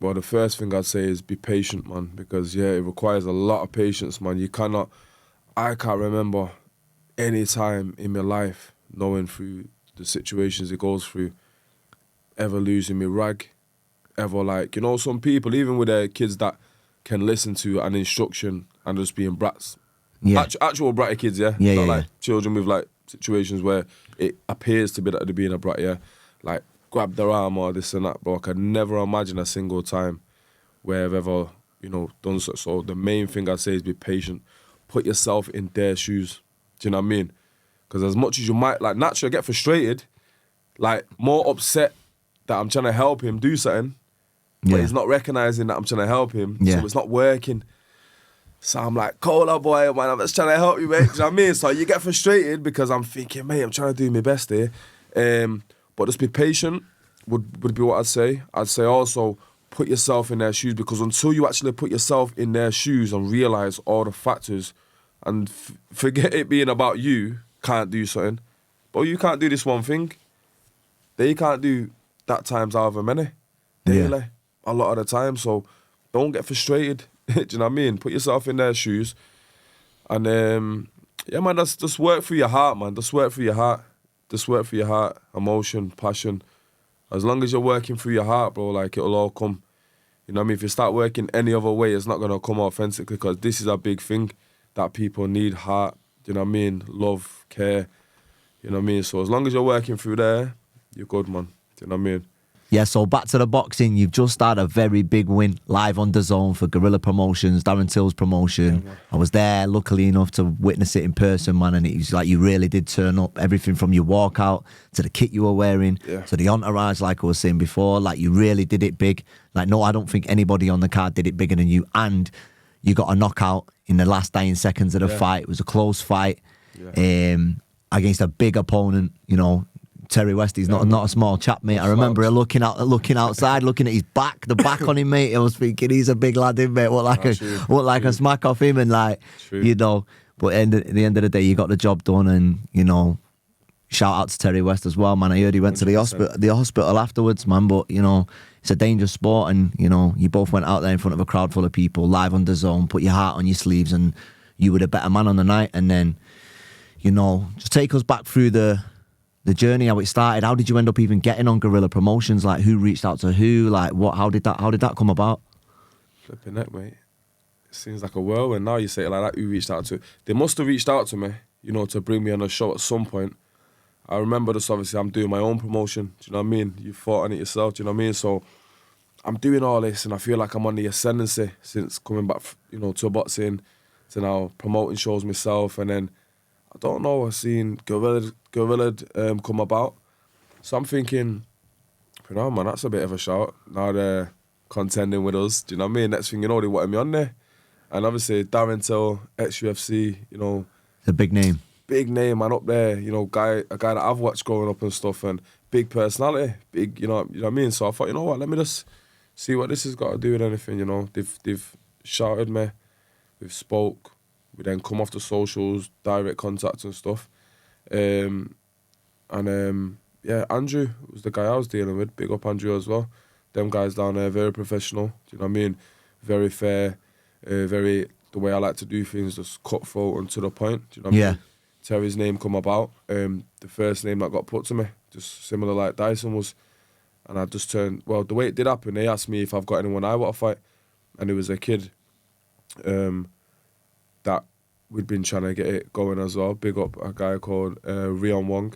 Well, the first thing I'd say is be patient, man, because, yeah, it requires a lot of patience, man. I can't remember any time in my life knowing through the situations it goes through, ever losing me rag, ever, like, you know, some people, even with their kids that can listen to an instruction and just being brats. Yeah. Actual bratty kids, yeah? Yeah, Not yeah, like children with, like, situations where it appears to be that they're being a brat, yeah? Like, grab their arm or this and that, bro. I could never imagine a single time where I've ever, you know, done so. So the main thing I'd say is be patient. Put yourself in their shoes. Do you know what I mean? Because as much as you might, like, naturally get frustrated, like, more upset that I'm trying to help him do something, but he's not recognising that I'm trying to help him, so it's not working. So I'm like, cola boy, man, I'm just trying to help you, mate. Do you know what I mean? So you get frustrated because I'm thinking, mate, I'm trying to do my best here. But just be patient would be what I'd say. I'd say also put yourself in their shoes, because until you actually put yourself in their shoes and realise all the factors and forget it being about you, can't do something. But you can't do this one thing. They can't do that times however many. Daily. A lot of the time. So don't get frustrated. Do you know what I mean? Put yourself in their shoes. And yeah, man, just work for your heart, man. Just work for your heart. Just work for your heart. Emotion, passion. As long as you're working through your heart, bro, like, it'll all come. You know what I mean? If you start working any other way, it's not going to come authentically, because this is a big thing that people need: heart. You know what I mean? Love, care. You know what I mean? So as long as you're working through there, you're good, man. Do you know what I mean? Yeah, so back to the boxing. You've just had a very big win live on DAZN for Guerrilla Promotions, Darren Till's promotion. Yeah, I was there, luckily enough, to witness it in person, man, and it was like you really did turn up. Everything from your walkout to the kit you were wearing to the entourage, like I was saying before. Like, you really did it big. Like, no, I don't think anybody on the card did it bigger than you. And you got a knockout in the last dying seconds of the fight. It was a close fight against a big opponent, you know. Terry West, he's not a small chap, mate. I remember looking outside, looking at his back, the back on him, mate. I was thinking, he's a big lad, mate. What like a smack off him, and like, you know. But at the end of the day, you got the job done, and, you know, shout out to Terry West as well, man. I heard he went 100%. To the hospital afterwards, man. But, you know, it's a dangerous sport, and, you know, you both went out there in front of a crowd full of people, live on DAZN, put your heart on your sleeves, and you were the better man on the night. And then, you know, just take us back through the journey, how it started. How did you end up even getting on Guerrilla Promotions? Like, who reached out to who? Like, what? How did that come about? Flipping that, mate. It seems like a whirlwind. Now you say it like that. Who reached out to? They must have reached out to me, you know, to bring me on a show at some point. I remember this. Obviously, I'm doing my own promotion. Do you know what I mean? You fought on it yourself. Do you know what I mean? So I'm doing all this, and I feel like I'm on the ascendancy since coming back, you know, to boxing, to now promoting shows myself, and then I don't know, I've seen Guerrilla come about. So I'm thinking, you know, man, that's a bit of a shout. Now they're contending with us. Do you know what I mean? Next thing you know, they wanted me on there. And obviously, Darren Till, ex-UFC, you know. It's a big name. Big name, man, up there. You know, a guy that I've watched growing up and stuff, and big personality. Big, you know what I mean? So I thought, you know what, let me just see what this has got to do with anything, you know. They've shouted me. We've spoke. We then come off the socials, direct contact and stuff. Yeah, Andrew was the guy I was dealing with. Big up Andrew as well. Them guys down there, very professional. Do you know what I mean? Very fair, very the way I like to do things, just cutthroat and to the point. Do you know what I mean? Terry's name come about. The first name that got put to me, just similar like Dyson was. And I just turned, well, the way it did happen, they asked me if I've got anyone I want to fight. And it was a kid that we'd been trying to get it going as well. Big up a guy called Rion Wong.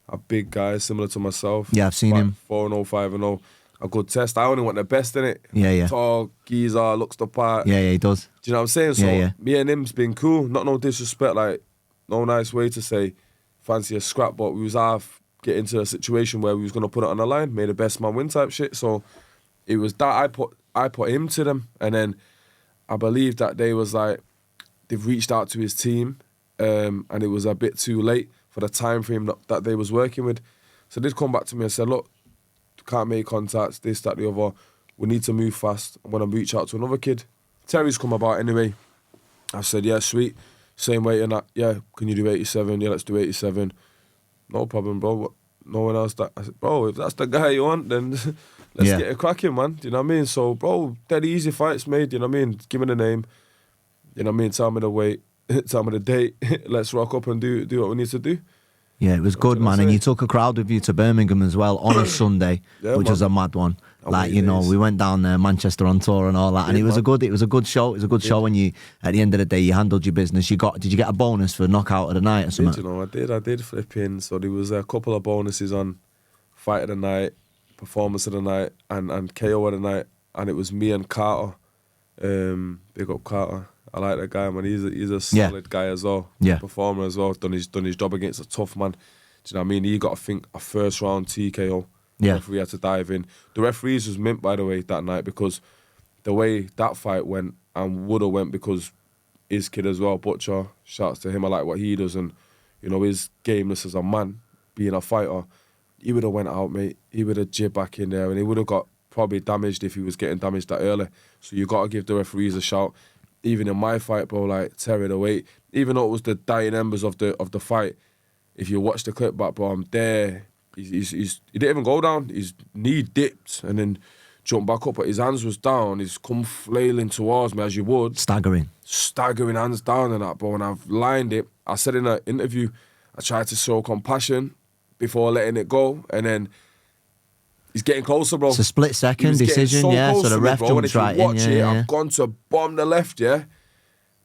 A big guy, similar to myself. Yeah, I've seen him. 4-0, 5-0. A good test. I only want the best in it. Yeah. Tall, geezer, looks the part. Yeah, he does. Do you know what I'm saying? So me and him's been cool. Not no disrespect, like, no nice way to say fancy a scrap, but we was half get into a situation where we was going to put it on the line, made the best man win type shit. So it was that I put him to them. And then I believe that they was like, they've reached out to his team and it was a bit too late for the time frame that they was working with. So they'd come back to me and said, look, can't make contacts, this, that, the other. We need to move fast. I'm going to reach out to another kid. Terry's come about anyway. I said, yeah, sweet. Same weight and that. Yeah, can you do 87? Yeah, let's do 87. No problem, bro. No one else that. I said, bro, if that's the guy you want, then let's get it cracking, man. Do you know what I mean? So, bro, dead easy fights made. You know what I mean? Give me the name. You know what I mean? Tell me the weight. Tell me the date. Let's rock up and do what we need to do. Yeah, it was good, man. And you took a crowd with you to Birmingham as well on a Sunday, which was a mad one. Like, you know, we went down there, Manchester on tour and all that, and it was a good show. It was a good show when you, at the end of the day, you handled your business. Did you get a bonus for knockout of the night or something? You know, I did flipping. So there was a couple of bonuses on fight of the night, performance of the night, and KO of the night, and it was me and Carter. Big up Carter. I like that guy, man. He's a solid guy as well. Yeah. Performer as well. Done his job against a tough man. Do you know what I mean? He got, I think, a first round TKO. Yeah. The referee had to dive in. The referees was mint, by the way, that night, because the way that fight went and would have went, because his kid as well, Butcher, shouts to him. I like what he does, and you know, his gameness as a man, being a fighter, he would have went out, mate. He would have jibbed back in there, and he would have got probably damaged if he was getting damaged that early. So you got to give the referees a shout. Even in my fight, bro, like, Terry, the weight, even though it was the dying embers of the fight, if you watch the clip back, bro, I'm there. He didn't even go down. His knee dipped and then jumped back up, but his hands was down. He's come flailing towards me as you would. Staggering hands down and that, bro. And I've lined it. I said in an interview, I tried to show compassion before letting it go, and then he's getting closer, bro. It's a split second decision, so the ref jumps right in. I've gone to bomb the left, and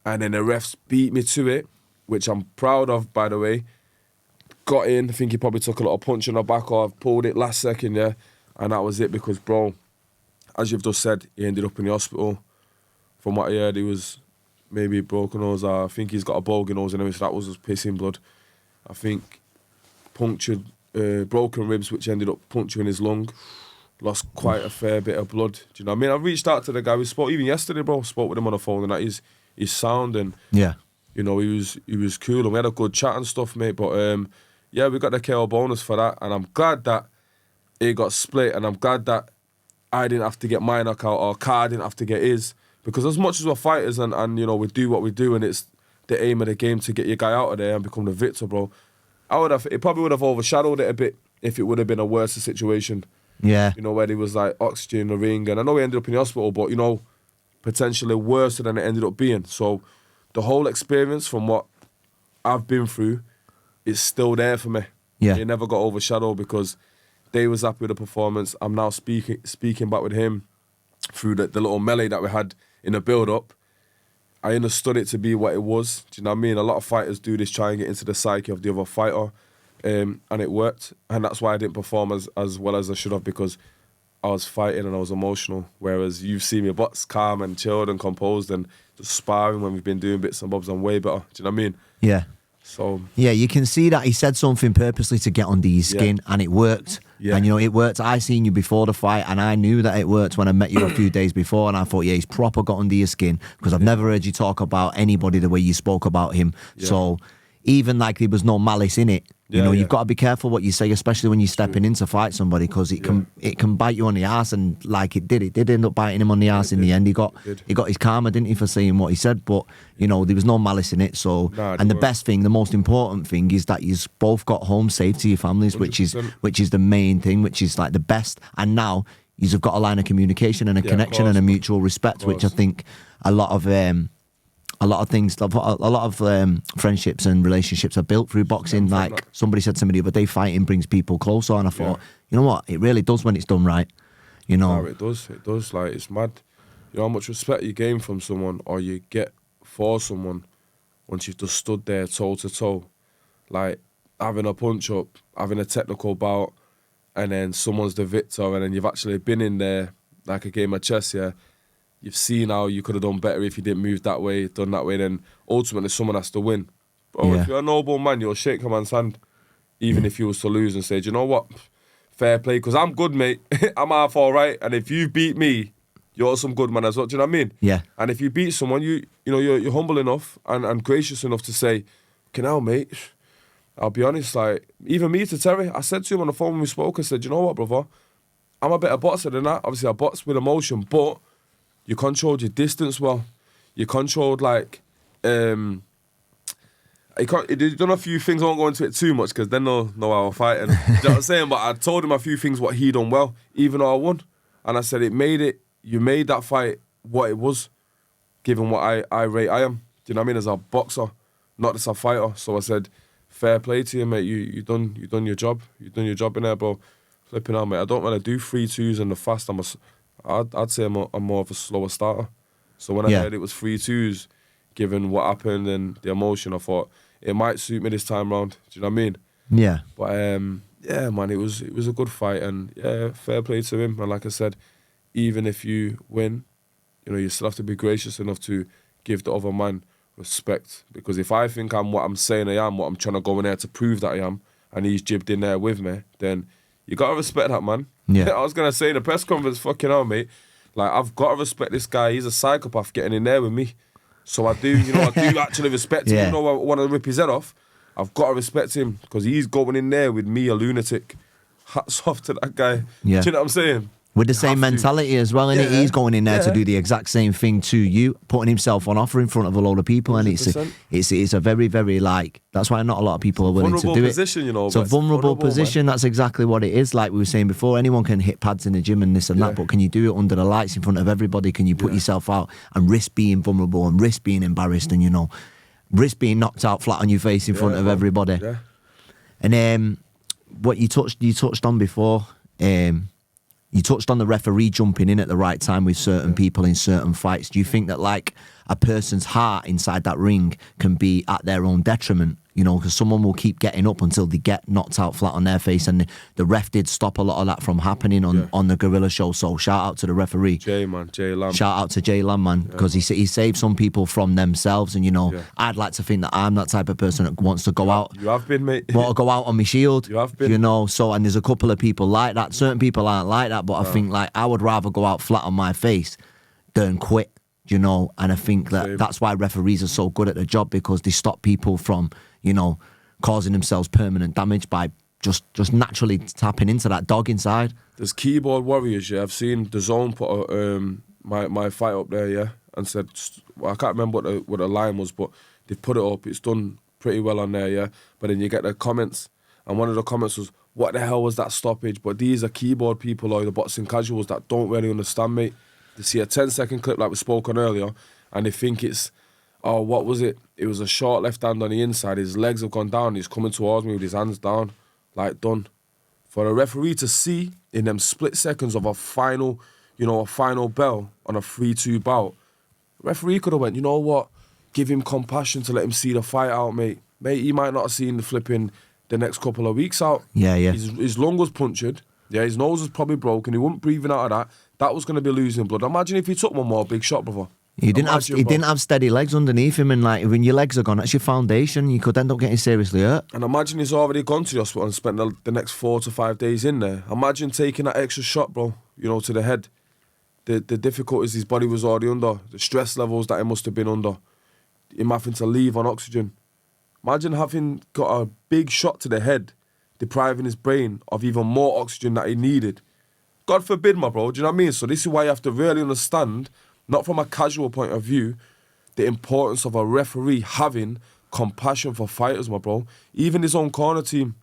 then the refs beat me to it, which I'm proud of, by the way. Got in, I think he probably took a little punch in the back, or I've pulled it last second, and that was it, because, bro, as you've just said, he ended up in the hospital. From what I heard, he was maybe broken nose. I think he's got a bulging nose anyway, so that was just pissing blood. I think punctured, broken ribs, which ended up puncturing his lung. Lost quite a fair bit of blood. Do you know what I mean? I reached out to the guy. We spoke even yesterday, bro. Spoke with him on the phone, and that he's sound, and you know, he was cool, and we had a good chat and stuff, mate. But we got the KO bonus for that, and I'm glad that it got split, and I'm glad that I didn't have to get my knockout, or Carr didn't have to get his, because as much as we're fighters and you know, we do what we do, and it's the aim of the game to get your guy out of there and become the victor, bro. It probably would have overshadowed it a bit if it would have been a worse situation. Yeah. You know, where there was like oxygen in the ring, and I know he ended up in the hospital, but you know, potentially worse than it ended up being. So the whole experience from what I've been through is still there for me. Yeah. It never got overshadowed, because they was happy with the performance. I'm now speaking back with him through the little melee that we had in the build-up. I understood it to be what it was. Do you know what I mean? A lot of fighters do this, try and get into the psyche of the other fighter, and it worked. And that's why I didn't perform as well as I should have, because I was fighting and I was emotional. Whereas you've seen me box calm and chilled and composed and just sparring when we've been doing bits and bobs. I'm way better. Do you know what I mean? Yeah. So yeah, you can see that he said something purposely to get under your skin, and it worked. Yeah. And you know, it worked. I seen you before the fight, and I knew that it worked when I met you a few days before, and I thought, yeah, he's proper got under your skin, because I've never heard you talk about anybody the way you spoke about him. So even like there was no malice in it, You know, you've got to be careful what you say, especially when you're stepping in to fight somebody, because it can bite you on the ass, and like it did end up biting him on the ass in the end. He got his karma, didn't he, for saying what he said? But you know, there was no malice in it. So, and the best thing, the most important thing, is that you've both got home safe to your families, 100%. which is the main thing, which is like the best. And now you've got a line of communication and a connection and a mutual respect, which I think a lot of things, a lot of friendships and relationships are built through boxing. Like somebody said to me the other day, fighting brings people closer, and I thought, you know what, it really does when it's done right. You know, no, it does. Like, it's mad. You know how much respect you gain from someone, or you get for someone, once you've just stood there toe to toe, like having a punch up, having a technical bout, and then someone's the victor, and then you've actually been in there like a game of chess. Yeah. You've seen how you could have done better if you didn't move that way, done that way, then ultimately someone has to win. Bro, if you're a noble man, you'll shake a man's hand, even if you was to lose, and say, do you know what? Fair play, because I'm good, mate. I'm half all right, and if you beat me, you're some good man as well. Do you know what I mean? Yeah. And if you beat someone, you're humble enough and gracious enough to say, "Hell, mate, I'll be honest, like, even me to Terry, I said to him on the phone when we spoke, I said, you know what, brother? I'm a better boxer than that. Obviously, I box with emotion, but you controlled your distance well. You controlled, like, you done a few things. I won't go into it too much because then they'll know how I'm fighting. Do you know what I'm saying? But I told him a few things what he done well, even though I won. And I said, you made that fight what it was, given what I rate I am. Do you know what I mean? As a boxer, not just a fighter. So I said, fair play to you, mate. You done your job. You done your job in there, bro. Flipping out, mate. I don't want to do 3-2s in the fast. I'd say I'm more of a slower starter. So when I heard it was 3-2s, given what happened and the emotion, I thought it might suit me this time round. Do you know what I mean? Yeah. But yeah, man, it was a good fight, and yeah, fair play to him. And like I said, even if you win, you still have to be gracious enough to give the other man respect. Because if I think I'm what I'm saying I am, what I'm trying to go in there to prove that I am, and he's jibbed in there with me, then you gotta respect that, man. Yeah. I was gonna say the press conference, fucking hell, mate. Like, I've got to respect this guy. He's a psychopath getting in there with me. So I do actually respect him. Even though I want to rip his head off, I've got to respect him because he's going in there with me, a lunatic. Hats off to that guy. Yeah. Do you know what I'm saying? With the same mentality as well, innit? He's going in there to do the exact same thing to you, putting himself on offer in front of a load of people, and it's a very, very, like, that's why not a lot of people are willing to do position, it. It's a vulnerable position. Man. That's exactly what it is. Like we were saying before, anyone can hit pads in the gym and this and that, but can you do it under the lights in front of everybody? Can you put yourself out and risk being vulnerable and risk being embarrassed and risk being knocked out flat on your face in front of everybody? Yeah. And what you touched on before. You touched on the referee jumping in at the right time with certain people in certain fights. Do you think that, like, a person's heart inside that ring can be at their own detriment? Because someone will keep getting up until they get knocked out flat on their face, and the ref did stop a lot of that from happening on the Gorilla Show. So shout out to the referee, Jay Lamb. Shout out to Jay Lamb, man, because he saved some people from themselves. And I'd like to think that I'm that type of person that wants to go out. You have been, mate. Want to go out on my shield. You have been. So and there's a couple of people like that. Certain people aren't like that, but I think, like, I would rather go out flat on my face than quit. And I think that's why referees are so good at the job, because they stop people from causing themselves permanent damage by just naturally tapping into that dog inside. There's keyboard warriors, I've seen the Zone put my fight up there, and said, well, I can't remember what the line was, but they put it up. It's done pretty well on there, But then you get the comments, and one of the comments was, what the hell was that stoppage? But these are keyboard people or the boxing casuals that don't really understand, mate. They see a 10-second clip like we spoke on earlier, and they think it's, oh, what was it? It was a short left hand on the inside. His legs have gone down. He's coming towards me with his hands down, like, done. For a referee to see in them split seconds of a final bell on a 3-2 bout, referee could have went, you know what? Give him compassion to let him see the fight out, mate. Mate, he might not have seen the next couple of weeks out. Yeah. His lung was punctured. Yeah, his nose was probably broken. He wasn't breathing out of that. That was going to be losing blood. Imagine if he took one more big shot, brother. He didn't have steady legs underneath him, and, like, when your legs are gone, that's your foundation. You could end up getting seriously hurt. And imagine he's already gone to the hospital and spent the next 4 to 5 days in there. Imagine taking that extra shot, bro, to the head. The difficulties his body was already under, the stress levels that he must have been under, him having to leave on oxygen. Imagine having got a big shot to the head, depriving his brain of even more oxygen that he needed. God forbid, my bro, do you know what I mean? So this is why you have to really understand, not from a casual point of view, the importance of a referee having compassion for fighters, my bro. Even his own corner team.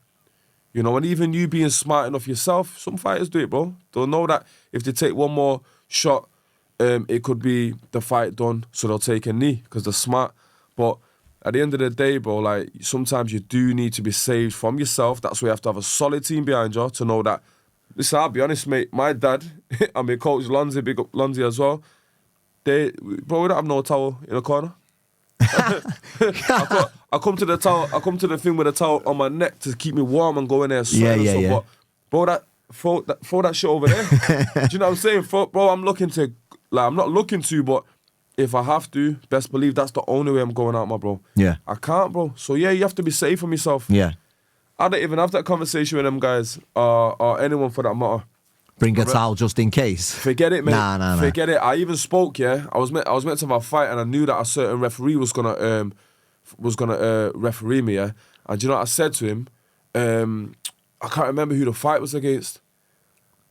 You know, and even you being smart enough yourself, some fighters do it, bro. They'll know that if they take one more shot, it could be the fight done, so they'll take a knee because they're smart. But at the end of the day, bro, like, sometimes you do need to be saved from yourself. That's why you have to have a solid team behind you to know that. Listen, I'll be honest, mate. My dad and my coach, Lonzy, big up Lonzy as well, we don't have no towel in the corner. I come to the towel. I come to the thing with a towel on my neck to keep me warm and go in there sweating and stuff. But, bro, throw that shit over there. Do you know what I'm saying? Bro, I'm not looking to, but if I have to, best believe that's the only way I'm going out, my bro. Yeah. I can't, bro. So yeah, you have to be safe from yourself. Yeah. I don't even have that conversation with them guys, or anyone for that matter. Bring a towel just in case. Forget it, mate. Nah. Forget it. I even spoke. Yeah, I was meant to have a fight, and I knew that a certain referee was gonna referee me. Yeah, and do you know what I said to him? I can't remember who the fight was against.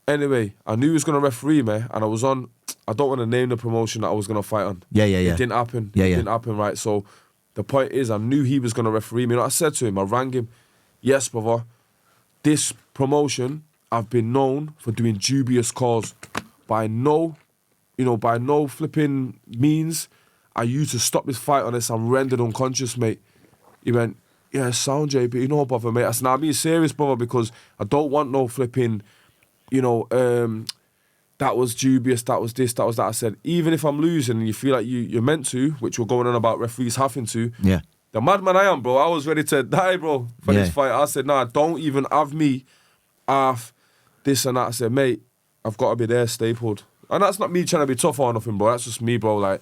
Anyway, I knew he was gonna referee me, and I was on. I don't want to name the promotion that I was gonna fight on. Yeah. It didn't happen. It didn't happen, right? So the point is, I knew he was gonna referee me. You know what I said to him? I rang him. Yes, brother. This promotion, I've been known for doing dubious calls. By no flipping means are you to stop this fight unless I'm rendered unconscious, mate. He went, yeah, sound, JP, you know, brother, mate. I said, nah, I'm being serious, brother, because I don't want no flipping, that was dubious, that was this, that was that. I said, even if I'm losing and you feel like you're meant to, which we're going on about referees having to, the madman I am, bro, I was ready to die, bro, for this fight. I said, nah, don't even have me half this and that. I said, mate, I've got to be there stapled. And that's not me trying to be tough or nothing, bro. That's just me, bro. Like,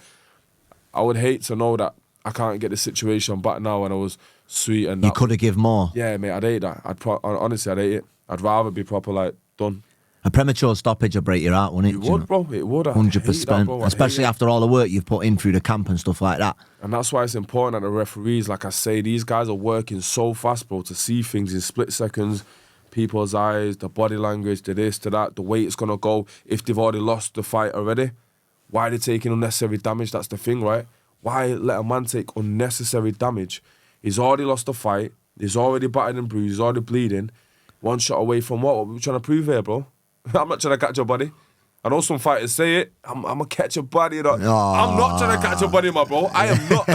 I would hate to know that I can't get the situation back now when I was sweet. And you could have given more. Yeah, mate, I'd hate that. Honestly, I'd hate it. I'd rather be proper, like, done. A premature stoppage would break your heart, wouldn't it? It would, bro. It would. 100%. Especially after all the work you've put in through the camp and stuff like that. And that's why it's important that the referees, like I say, these guys are working so fast, bro, to see things in split seconds, people's eyes, the body language, to this, to that, the way it's going to go. If they've already lost the fight already, why are they taking unnecessary damage? That's the thing, right? Why let a man take unnecessary damage? He's already lost the fight. He's already battered and bruised. He's already bleeding. One shot away from what? What are we trying to prove here, bro? I'm not trying to catch your body. I know some fighters say it. I'm going to catch your body. You know? I'm not trying to catch your body, my bro. I am not.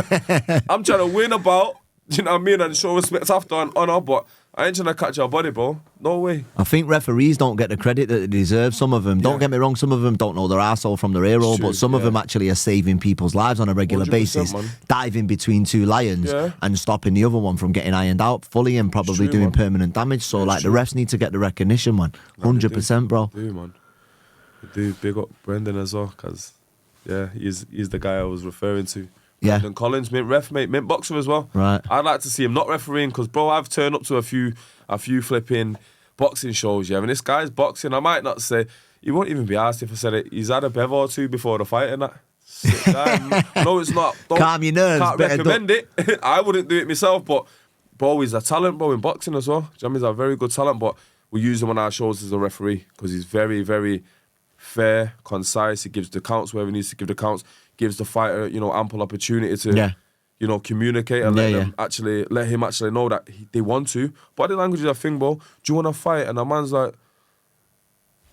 I'm trying to win about, you know what I mean, and show respect after and honour, but I ain't trying to catch your body, bro. No way. I think referees don't get the credit that they deserve. Some of them, don't get me wrong, some of them don't know their arsehole from their ear-hole, but some of them actually are saving people's lives on a regular basis, man. diving between two lions and stopping the other one from getting ironed out fully and probably doing permanent damage. So, the refs need to get the recognition, man. 100%, bro. They do, man. They do. Big up Brendan as well, because, he's the guy I was referring to. Yeah. Brendan Collins, mint ref, mate, mint boxer as well. Right. I'd like to see him not refereeing, because, bro, I've turned up to a few flipping boxing shows, and this guy's boxing. I might not say, he won't even be asked if I said it. He's had a bev or two before the fight and that. Sick guy. No, it's not. Calm your nerves. Can't recommend it. I wouldn't do it myself, but, bro, he's a talent, bro, in boxing as well. Do you know what I mean? He's a very good talent, but we use him on our shows as a referee, because he's very, very fair, concise. He gives the counts where he needs to give the counts. Gives the fighter, ample opportunity to, communicate and let him actually know that they want to. Body language is a thing, bro. Do you want to fight? And the man's like,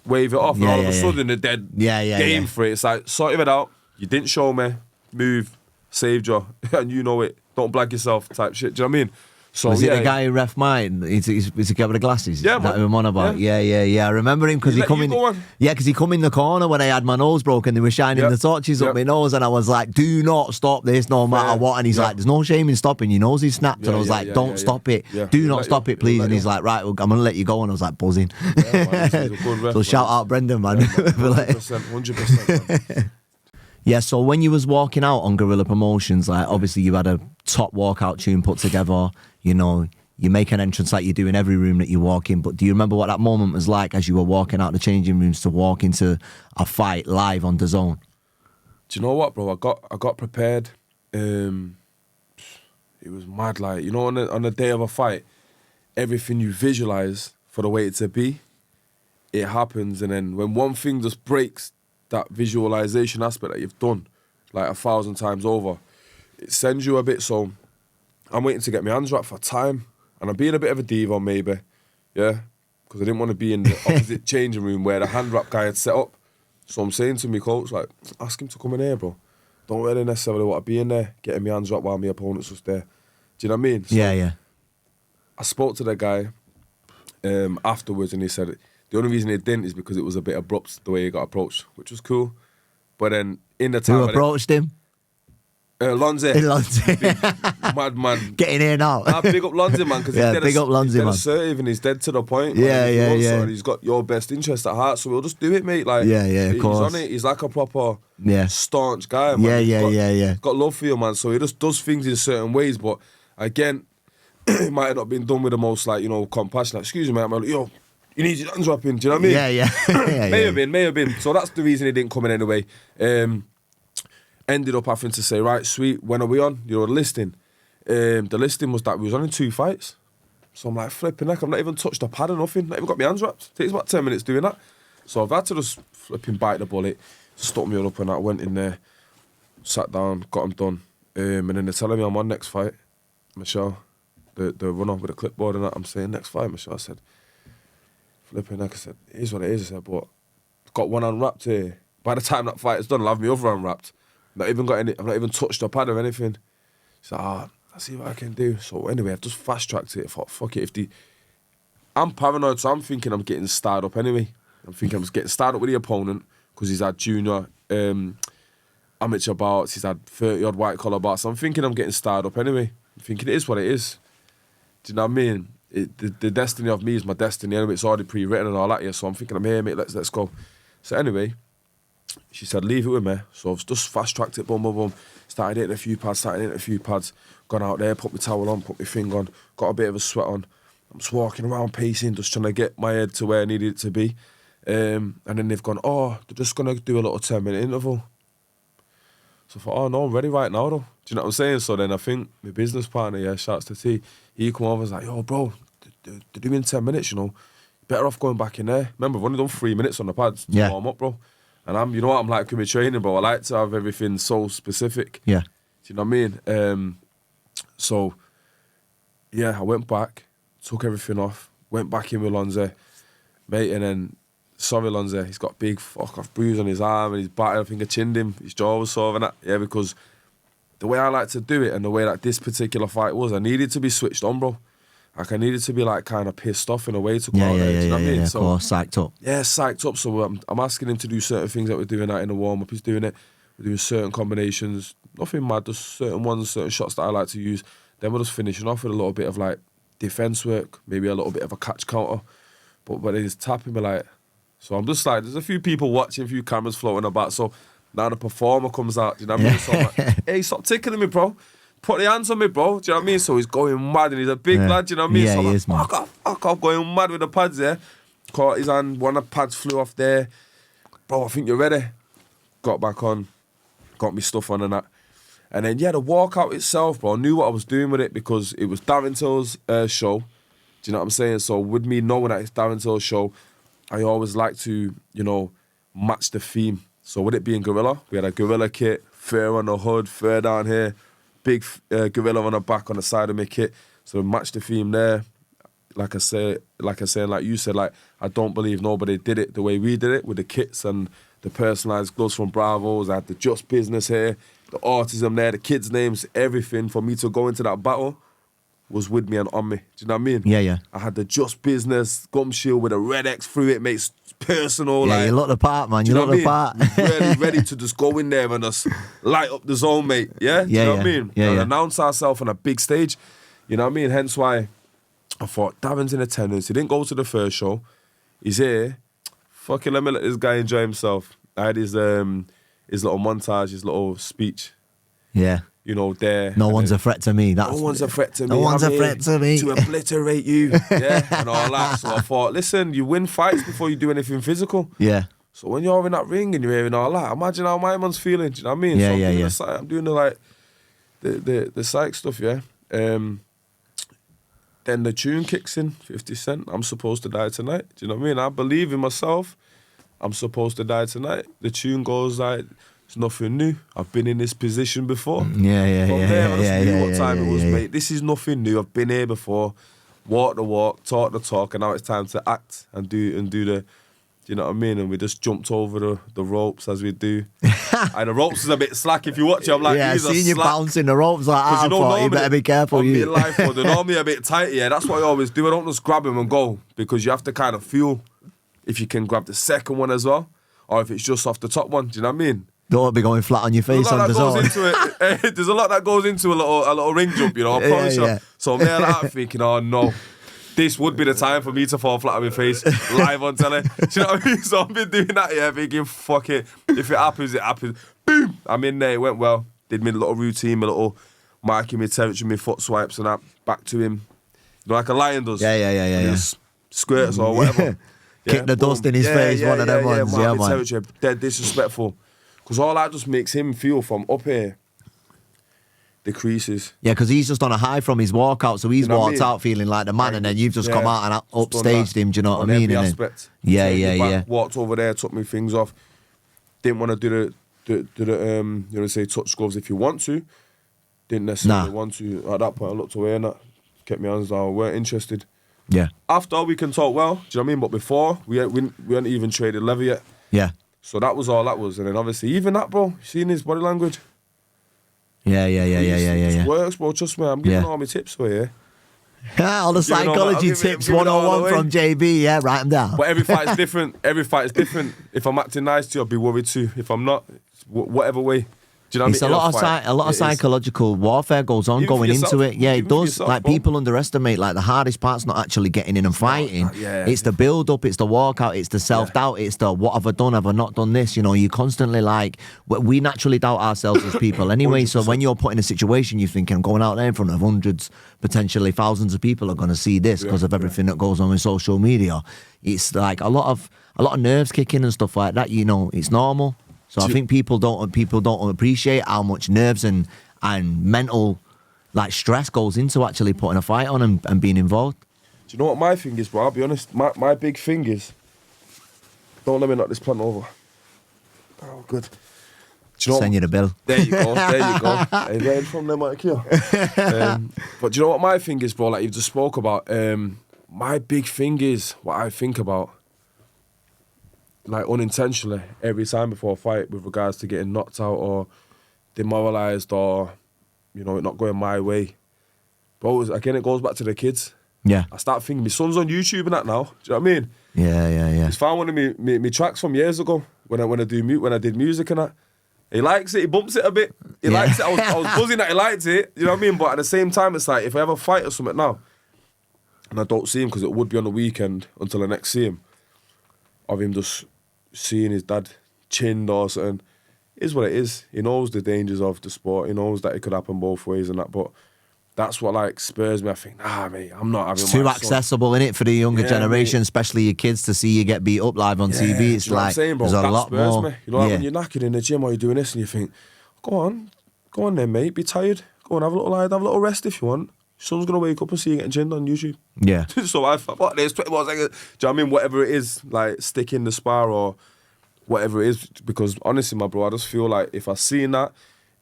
wave it off, and all of a sudden they're dead game for it. It's like, sort it out. You didn't show me. Move. Saved you. And you know it. Don't blag yourself type shit. Do you know what I mean? So, was it the guy who ref mine? Is the guy with the glasses? Yeah, that I'm on about. Yeah. I remember him because he come in. Yeah, because he come in the corner when I had my nose broken. They were shining the torches up my nose, and I was like, "Do not stop this, no matter what." And he's like, "There's no shame in stopping. Your nose is snapped." And I was like, "Don't stop it. Do not stop it, please." And he's like, "Right, well, I'm gonna let you go." And I was like, buzzing. So shout out Brendan, man. 100%. Yeah, so when you was walking out on Guerrilla Promotions, obviously you had a top walkout tune put together, you make an entrance like you do in every room that you walk in, but do you remember what that moment was like as you were walking out the changing rooms to walk into a fight live on DAZN? Do you know what, bro? I got prepared. it was mad. Like, you know, on the day of a fight, everything you visualize for the way it to be, it happens. And then when one thing just breaks that visualization aspect that you've done like 1,000 times over, it sends you a bit. So I'm waiting to get my hands wrapped for time. And I'm being a bit of a diva, maybe. Yeah? Because I didn't want to be in the opposite changing room where the hand wrap guy had set up. So I'm saying to my coach, like, ask him to come in here, bro. Don't really necessarily want to be in there, getting my hands wrapped while my opponent's just there. Do you know what I mean? So yeah. I spoke to the guy afterwards, and he said the only reason he didn't is because it was a bit abrupt the way he got approached, which was cool. But then in the time... Who approached him? Lonze. Madman. Getting in now. Big up Lonze, man, because he's dead assertive and he's dead to the point. Yeah. And he's got your best interest at heart, so we'll just do it, mate. Like, of course. He's on it. He's like a proper staunch guy, man. He's got love for you, man. So he just does things in certain ways, but again, it might have not been done with the most, like, you know, compassion. Like, excuse me, mate. I'm like, yo, you need your hands wrapping. Do you know what I mean? Yeah. May have been. So that's the reason he didn't come in anyway. Ended up having to say, right, sweet, when are we on? You know, the listing. The listing was that we was on in 2 fights. So I'm like, flipping heck, I've not even touched a pad or nothing. Not even got my hands wrapped. Takes about 10 minutes doing that. So I've had to just flipping bite the bullet, stuck me all up, and I went in there, sat down, got them done. And then they're telling me I'm on next fight. Michelle, the runner with the clipboard and that, I'm saying, next fight, Michelle. I said, flipping heck, I said, it is what it is. I said, but I've got one unwrapped here. By the time that fight is done, I'll have my other unwrapped. I've not even touched a pad or anything. So I'll see what I can do. So anyway, I've just fast-tracked it. I thought, fuck it, I'm paranoid, so I'm thinking I'm getting started up anyway. I'm thinking I'm just getting started up with the opponent because he's had junior amateur bouts, he's had 30-odd white-collar bouts. So I'm thinking I'm getting started up anyway. I'm thinking it is what it is. Do you know what I mean? The destiny of me is my destiny anyway. It's already pre-written and all that, yeah. So I'm thinking I'm here, mate, let's go. So anyway, she said, leave it with me. So I've just fast-tracked it, boom, boom, boom. Started hitting a few pads, gone out there, put my towel on, put my thing on, got a bit of a sweat on. I'm just walking around pacing, just trying to get my head to where I needed it to be. And then they've gone, they're just going to do a little 10-minute interval. So I thought, oh no, I'm ready right now though. Do you know what I'm saying? So then I think my business partner, shouts to T, he come over and was like, yo bro, they're doing 10 minutes, you know. Better off going back in there. Remember, I've only done 3 minutes on the pads to warm up, bro. And you know what I'm like with my training, bro. I like to have everything so specific. Yeah. Do you know what I mean? So, yeah, I went back, took everything off, went back in with Lonze, mate, and then, sorry Lonze, he's got a big fuck-off bruise on his arm and his back, I think I chinned him, his jaw was sore and that. Yeah, because the way I like to do it and the way that this particular fight was, I needed to be switched on, bro. Like, I needed to be, like, kind of pissed off in a way to go out there. Do you know what I mean? Of course, psyched up. Yeah, psyched up. So I'm asking him to do certain things that we're doing out in the warm-up. He's doing it. We're doing certain combinations. Nothing mad, just certain ones, certain shots that I like to use. Then we're just finishing off with a little bit of, like, defence work, maybe a little bit of a catch counter. But he's tapping me, like... So I'm just like, there's a few people watching, a few cameras floating about. So now the performer comes out, do you know what I mean? So I'm like, hey, stop tickling me, bro. Put the hands on me, bro. Do you know what I mean? So he's going mad and he's a big lad, do you know what I mean? Yeah, so I'm he like, is, man. fuck off, going mad with the pads there. Caught his hand, one of the pads flew off there. Bro, I think you're ready. Got back on, got me stuff on and that. And then, the walkout itself, bro, I knew what I was doing with it because it was Darren Till's show. Do you know what I'm saying? So with me knowing that it's Darren Till's show, I always like to, you know, match the theme. So with it being gorilla, we had a gorilla kit, fur on the hood, fur down here, big gorilla on the back on the side of my kit. So match the theme there. Like you said, like, I don't believe nobody did it the way we did it with the kits and the personalised gloves from Bravos. I had the Just Business here, the autism there, the kids' names, everything for me to go into that battle was with me and on me. Do you know what I mean? Yeah. I had the Just Business gum shield with a red X through it, makes personal. Yeah, like, you look the part, man. You look the part. ready to just go in there and just light up the zone, mate. Yeah? Do you know what I mean? And announce ourselves on a big stage. You know what I mean? Hence why I thought, Darren's in attendance. He didn't go to the first show. He's here. Fucking let me let this guy enjoy himself. I had his little montage, his little speech. Yeah. You know, there. No one's a threat to me. No one's a threat to me. No one's a threat to me. To obliterate you. Yeah, and all that. So I thought, listen, you win fights before you do anything physical. Yeah. So when you're in that ring and you're hearing all that, imagine how my man's feeling. Do you know what I mean? Yeah, so I'm doing the psych stuff, yeah. Then the tune kicks in, 50 Cent, I'm supposed to die tonight. Do you know what I mean? I believe in myself. I'm supposed to die tonight. The tune goes like, it's nothing new. I've been in this position before. From there, I just knew what time it was, mate. This is nothing new. I've been here before. Walk the walk, talk the talk, and now it's time to act and do the, you know what I mean? And we just jumped over the ropes as we do. And the ropes is a bit slack. If you watch it, I'm like, yeah, these are seeing you slack. Bouncing the ropes like that, you better be careful. On me life, they're normally a bit tight, yeah. That's what I always do. I don't just grab him and go, because you have to kind of feel if you can grab the second one as well, or if it's just off the top one. Do you know what I mean? Don't be going flat on your face on the zone. There's a lot that goes into a little ring jump, you know, I promise you. So me and I'm thinking, oh no, this would be the time for me to fall flat on my face live on telly. Do you know what I mean? So I've been doing that, yeah, thinking, fuck it. If it happens, it happens. Boom! I'm in there, it went well. Did my little routine, my little marking my territory, my foot swipes and that. Back to him. You know, like a lion does. Yeah. Squirts or whatever. Kick the dust in his face, one of them ones. Yeah, man. Territory, dead disrespectful. Because all that just makes him feel from up here decreases. Yeah, because he's just on a high from his walkout, so he's walked out feeling like the man, and then you've just come out and upstaged him. Do you know what I mean? Aspect. Yeah. Walked over there, took me things off. Didn't want to do the you know, say touch gloves if you want to. Didn't necessarily want to. At that point, I looked away and that kept my hands down. Weren't interested. Yeah. After we can talk well. Do you know what I mean? But before we hadn't even traded leather yet. Yeah. So that was all that was, and then obviously even that, bro. Seeing his body language. Yeah. It works, bro. Trust me, I'm giving all my tips away. Yeah, all the psychology tips 101 from JB. Yeah, write them down. But every fight's different. If I'm acting nice to you, I'll be worried too. If I'm not, whatever way. Do you know what I mean? A lot of psychological warfare goes on Even going yourself. into it. Yeah, Even it does. yourself, Like bro. people underestimate. Like the hardest part's not actually getting in and fighting. It's the build up. It's the walkout. It's the self doubt. It's the what have I done? Have I not done this? You know, you constantly like we naturally doubt ourselves as people anyway. So when you're put in a situation, you're thinking, I'm going out there in front of hundreds, potentially thousands of people are going to see this because of everything that goes on with social media. It's like a lot of nerves kicking and stuff like that. You know, it's normal. So I think people don't appreciate how much nerves and mental like stress goes into actually putting a fight on and being involved. Do you know what my thing is, bro? I'll be honest. My big thing is, don't let me knock this plant over. Oh, good. Do you know Send you the bill. There you go. Hey, where from there, Mike? But do you know what my thing is, bro? Like you've just spoke about. My big thing is what I think about. Like unintentionally, every time before a fight with regards to getting knocked out or demoralised or, you know, it not going my way. Bro, again, it goes back to the kids. Yeah. I start thinking, my son's on YouTube and that now. Do you know what I mean? Yeah. He's found one of me tracks from years ago when I did music and that. He likes it, he bumps it a bit. He likes it. I was buzzing that he liked it, you know what I mean? But at the same time, it's like, if I have a fight or something now, and I don't see him because it would be on the weekend until I next see him, of him just seeing his dad chinned or something, is what it is. He knows the dangers of the sport. He knows that it could happen both ways and that. But that's what like spurs me. I think, nah, mate, I'm not having. It's too accessible, innit, for the younger generation, mate. Especially your kids to see you get beat up live on TV. It's like saying, bro? there's a that lot spurs more. Me. You know, like when you're knackered in the gym or you're doing this, and you think, go on, then, mate. Be tired. Go on, have a little rest if you want. Son's gonna wake up and see you getting chinned on YouTube. Yeah. So I thought, what? There's 20 more seconds. Do you know what I mean? Whatever it is, like stick in the spar or whatever it is. Because honestly, my bro, I just feel like if I seen that,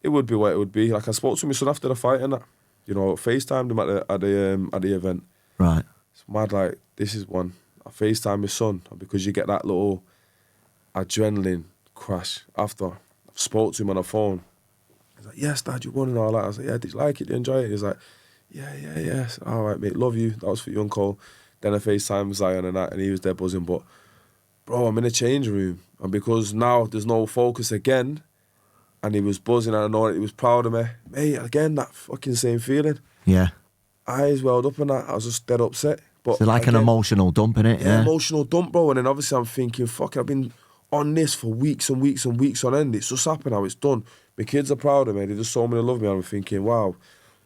it would be what it would be. Like I spoke to my son after the fight and that. You know, FaceTimed him at the event. Right. It's mad. Like this is one. I FaceTime my son because you get that little adrenaline crash after. I spoke to him on the phone. He's like, "Yes, Dad, you won and all that." I was like, "Yeah, did you like it? Did you enjoy it?" He's like, Yeah. All right, mate. Love you. That was for you and Cole. Then I FaceTime Zion and that, and he was there buzzing. But, bro, I'm in a change room. And because now there's no focus again, and he was buzzing, and I know that he was proud of me. Mate, again, that fucking same feeling. Yeah. Eyes welled up and that. I was just dead upset. But so like again, an emotional dump, innit? Yeah, emotional dump, bro. And then obviously I'm thinking, fuck, I've been on this for weeks and weeks and weeks on end. It's just happened now. It's done. My kids are proud of me. They just saw me and love me. And I'm thinking, wow,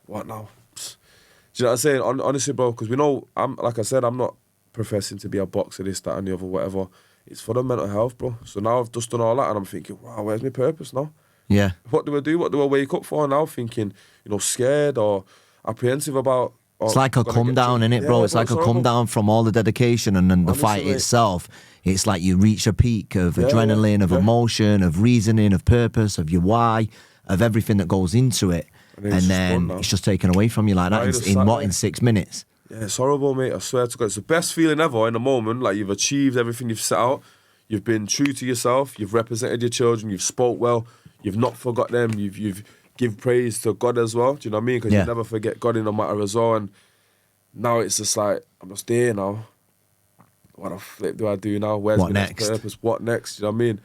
what now? Do you know what I'm saying? Honestly, bro, because we know, like I said, I'm not professing to be a boxer, this, that, and the other, whatever. It's for the mental health, bro. So now I've just done all that, and I'm thinking, wow, where's my purpose now? Yeah. What do I do? What do I wake up for now? Thinking, you know, scared, or apprehensive about. It's like a come down, innit, bro? It's like a come down from all the dedication and then the fight itself. It's like you reach a peak of adrenaline, of emotion, of reasoning, of purpose, of your why, of everything that goes into it. And then it's just taken away from you like that in 6 minutes? Yeah, it's horrible, mate. I swear to God. It's the best feeling ever in the moment. Like, you've achieved everything you've set out. You've been true to yourself. You've represented your children. You've spoke well. You've not forgot them. You've give praise to God as well. Do you know what I mean? Because you never forget God in no matter as well. And now it's just like, I'm just there now. What the flip do I do now? Where's my next purpose? What next? Do you know what I mean?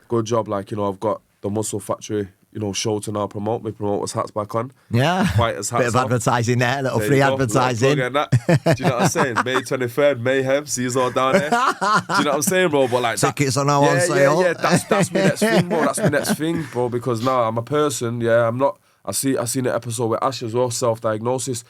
Good job. Like, I've got the Muscle Factory, show to now promote. My promoters' hats back on. Yeah. Fighters' hats Bit of advertising there, little free advertising. Do you know what I'm saying? May 23rd, Mayhem. See you all down there. Do you know what I'm saying, bro? But like, tickets are now on sale. Yeah. That's my next thing, bro. That's my next thing, bro. Because now I'm a person. Yeah, I'm not. I seen the episode with Ash as well. Self-diagnosis.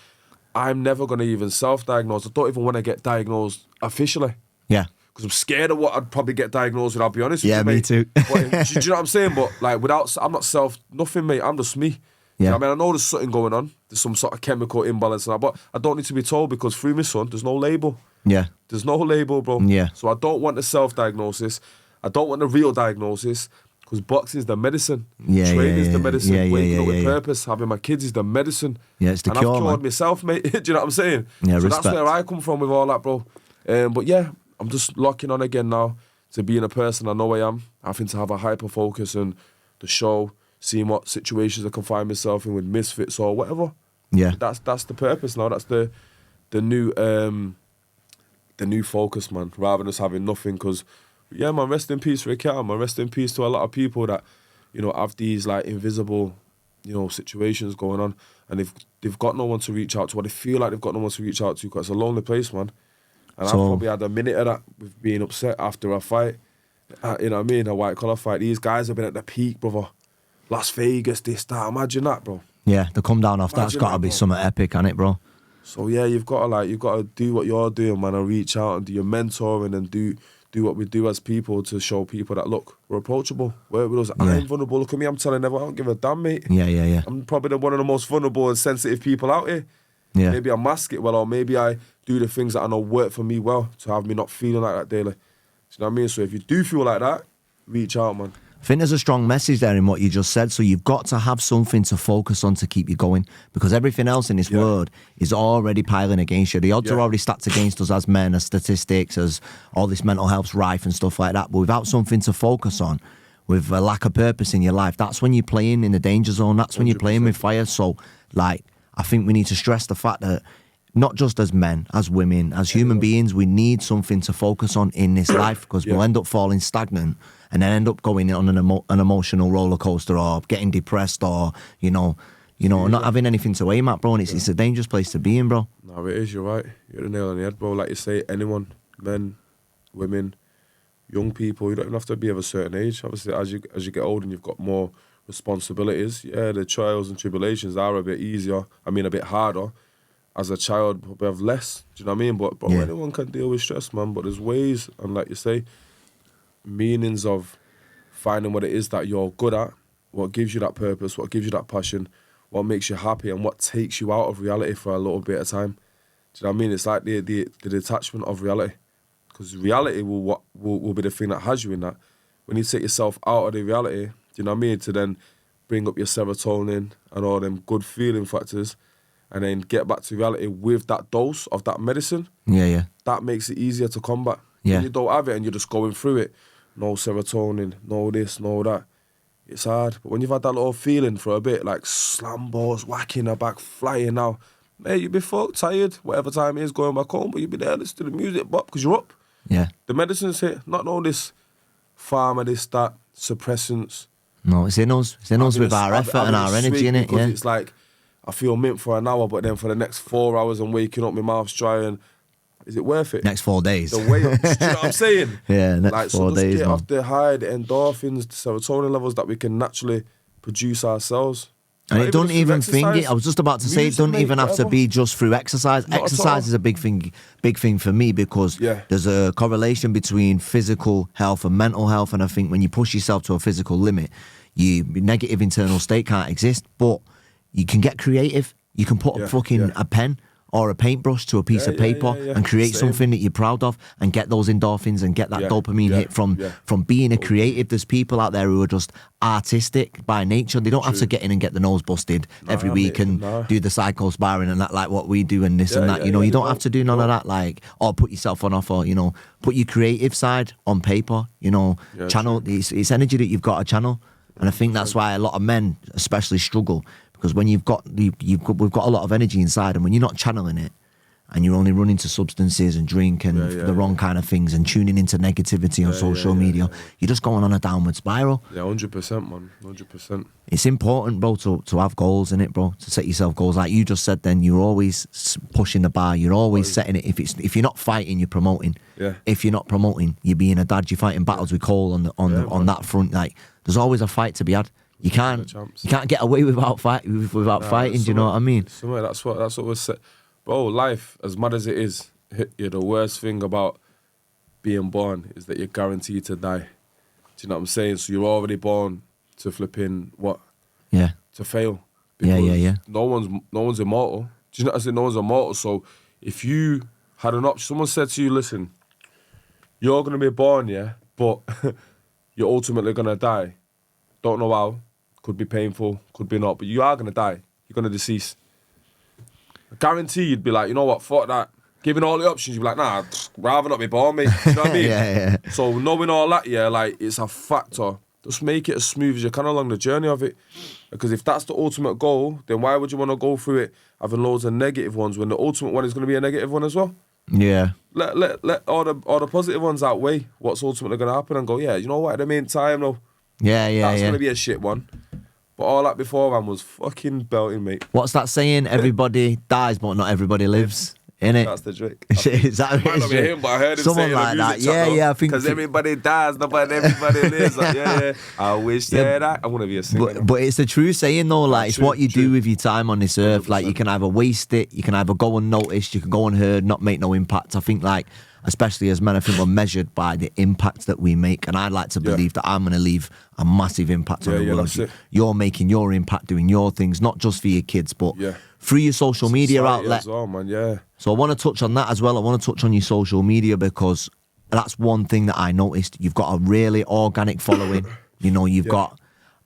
I'm never gonna even self-diagnose. I don't even want to get diagnosed officially. Yeah. Because I'm scared of what I'd probably get diagnosed with, I'll be honest with you, Yeah, me too. But, do you know what I'm saying? But like, I'm not nothing, mate. I'm just me. Yeah. I mean, I know there's something going on. There's some sort of chemical imbalance and that, but I don't need to be told because through my son, there's no label. Yeah. There's no label, bro. Yeah. So I don't want the self-diagnosis. I don't want the real diagnosis because boxing is the medicine. Training is the medicine. Waking up with purpose. Having my kids is the medicine. Yeah, it's the cure, I've cured myself, mate. Do you know what I'm saying? Yeah, so respect. That's where I come from with all that, bro. But yeah, I'm just locking on again now to being a person I know I am. Having to have a hyper focus and the show, seeing what situations I can find myself in with misfits or whatever. Yeah. That's the purpose now. That's the new focus, man. Rather than just having nothing. Because yeah, man, rest in peace, Rick. Man, rest in peace to a lot of people that have these like invisible situations going on, and they've got no one to reach out to. Or they feel like they've got no one to reach out to because it's a lonely place, man. And I've probably had a minute of that with being upset after a fight. You know what I mean? A white collar fight. These guys have been at the peak, brother. Las Vegas, this, that. Imagine that, bro. Yeah, the come down off that's got to be something epic, hasn't it, bro? So yeah, you've got to do what you're doing, man, and reach out and do your mentoring and do what we do as people to show people that look, we're approachable. I'm vulnerable. Look at me, I'm telling everyone, I don't give a damn, mate. Yeah. I'm probably one of the most vulnerable and sensitive people out here. Yeah. Maybe I mask it well, or maybe I do the things that I know work for me well to have me not feeling like that daily. Do you know what I mean? So if you do feel like that, reach out, man. I think there's a strong message there in what you just said. So you've got to have something to focus on to keep you going, because everything else in this world is already piling against you. The odds are already stacked against us as men, as statistics, as all this mental health's rife and stuff like that. But without something to focus on, with a lack of purpose in your life, that's when you're playing in the danger zone. That's when you're playing with fire. So, like, I think we need to stress the fact that not just as men, as women, as human beings, we need something to focus on in this life, because we'll end up falling stagnant and then end up going on an emotional roller coaster, or getting depressed, or not having anything to aim at, bro. And it's a dangerous place to be in, bro. No, it is. You're right. You're the nail on the head, bro. Like you say, anyone, men, women, young people, you don't even have to be of a certain age. Obviously, as you get older and you've got more responsibilities, the trials and tribulations are a bit easier. I mean, a bit harder. As a child, probably have less. Do you know what I mean? But anyone can deal with stress, man. But there's ways, and like you say, meanings of finding what it is that you're good at, what gives you that purpose, what gives you that passion, what makes you happy, and what takes you out of reality for a little bit of time. Do you know what I mean? It's like the detachment of reality, because reality will be the thing that has you in that. When you take yourself out of the reality, do you know what I mean? To then bring up your serotonin and all them good feeling factors, and then get back to reality with that dose of that medicine. Yeah. That makes it easier to combat. Yeah. When you don't have it and you're just going through it, no serotonin, no this, no that, it's hard. But when you've had that little feeling for a bit, like slam balls, whacking her back, flying now, mate, you'll be fucked, tired, whatever time it is, going back home, but you'll be there listening to the music, but because you're up. Yeah. The medicine's hit, not all this pharma, this, that, suppressants. No, it's in us. It's in us with our effort and our energy in it, yeah. It's like, I feel mint for an hour, but then for the next 4 hours I'm waking up, my mouth's dry, and is it worth it? Next 4 days. The way up, do you know what I'm saying? Yeah, next 4 days, get man. off the high, the endorphins, the serotonin levels that we can naturally produce ourselves. And it don't even I was just about to say, it doesn't even have to be just through exercise. Not Exercise is a big thing for me, because there's a correlation between physical health and mental health. And I think when you push yourself to a physical limit, your negative internal state can't exist, but you can get creative. You can put a pen or a paintbrush to a piece of paper and create something that you're proud of and get those endorphins and get that dopamine hit from being a creative. There's people out there who are just artistic by nature. They don't have to get in and get the nose busted every week and do the psycho sparring and that, like what we do and this and that. You know, you don't have to do none of that, like, or put yourself on off, or, you know, put your creative side on paper, you know, channel. It's energy that you've got to channel. And I think that's why a lot of men especially struggle, because when we've got a lot of energy inside, and when you're not channeling it, and you're only running to substances and drink and the wrong kind of things and tuning into negativity on social media, you're just going on a downward spiral. Yeah, 100%, man, 100%. It's important, bro, to have goals in it, bro, to set yourself goals. Like you just said then, you're always pushing the bar, you're always setting it. If you're not fighting, you're promoting. Yeah. If you're not promoting, you're being a dad, you're fighting battles with Cole on that front. Like, there's always a fight to be had. You can't get away without fighting. Do you know what I mean? That's what was said. Bro, life, as mad as it is, the worst thing about being born is that you're guaranteed to die. Do you know what I'm saying? So you're already born to flipping what? Yeah. To fail. Yeah. No one's immortal. Do you know what I'm saying? No one's immortal. So if you had an option, someone said to you, listen, you're gonna be born, yeah, but you're ultimately gonna die. Don't know how. Could be painful, could be not, but you are gonna die. You're gonna decease. I guarantee you'd be like, you know what, fuck that. Given all the options, you'd be like, nah, rather not be born, mate. You know what I mean? Yeah. So knowing all that, like, it's a factor. Just make it as smooth as you can along the journey of it. Because if that's the ultimate goal, then why would you want to go through it having loads of negative ones when the ultimate one is going to be a negative one as well? Yeah. Let all the positive ones outweigh what's ultimately going to happen and go, yeah, you know what, at the meantime, though, that's going to be a shit one. But all that beforehand was fucking belting, mate. What's that saying? Everybody dies, but not everybody lives. Innit? That's the trick. Is that might not be him, but I heard him someone say like that? I think because everybody dies, nobody everybody lives. Like, I wish that I want to be a singer. But it's a true saying though. Like, it's what you do with your time on this earth. 100%. Like, you can either waste it, you can either go unnoticed, you can go unheard, not make no impact. I think, like, especially as men, I think we're measured by the impact that we make. And I'd like to believe that I'm going to leave a massive impact on the world. You're making your impact, doing your things, not just for your kids, but through your social media outlet. As well, man, So I want to touch on that as well. I want to touch on your social media, because that's one thing that I noticed. You've got a really organic following. You know, you've got...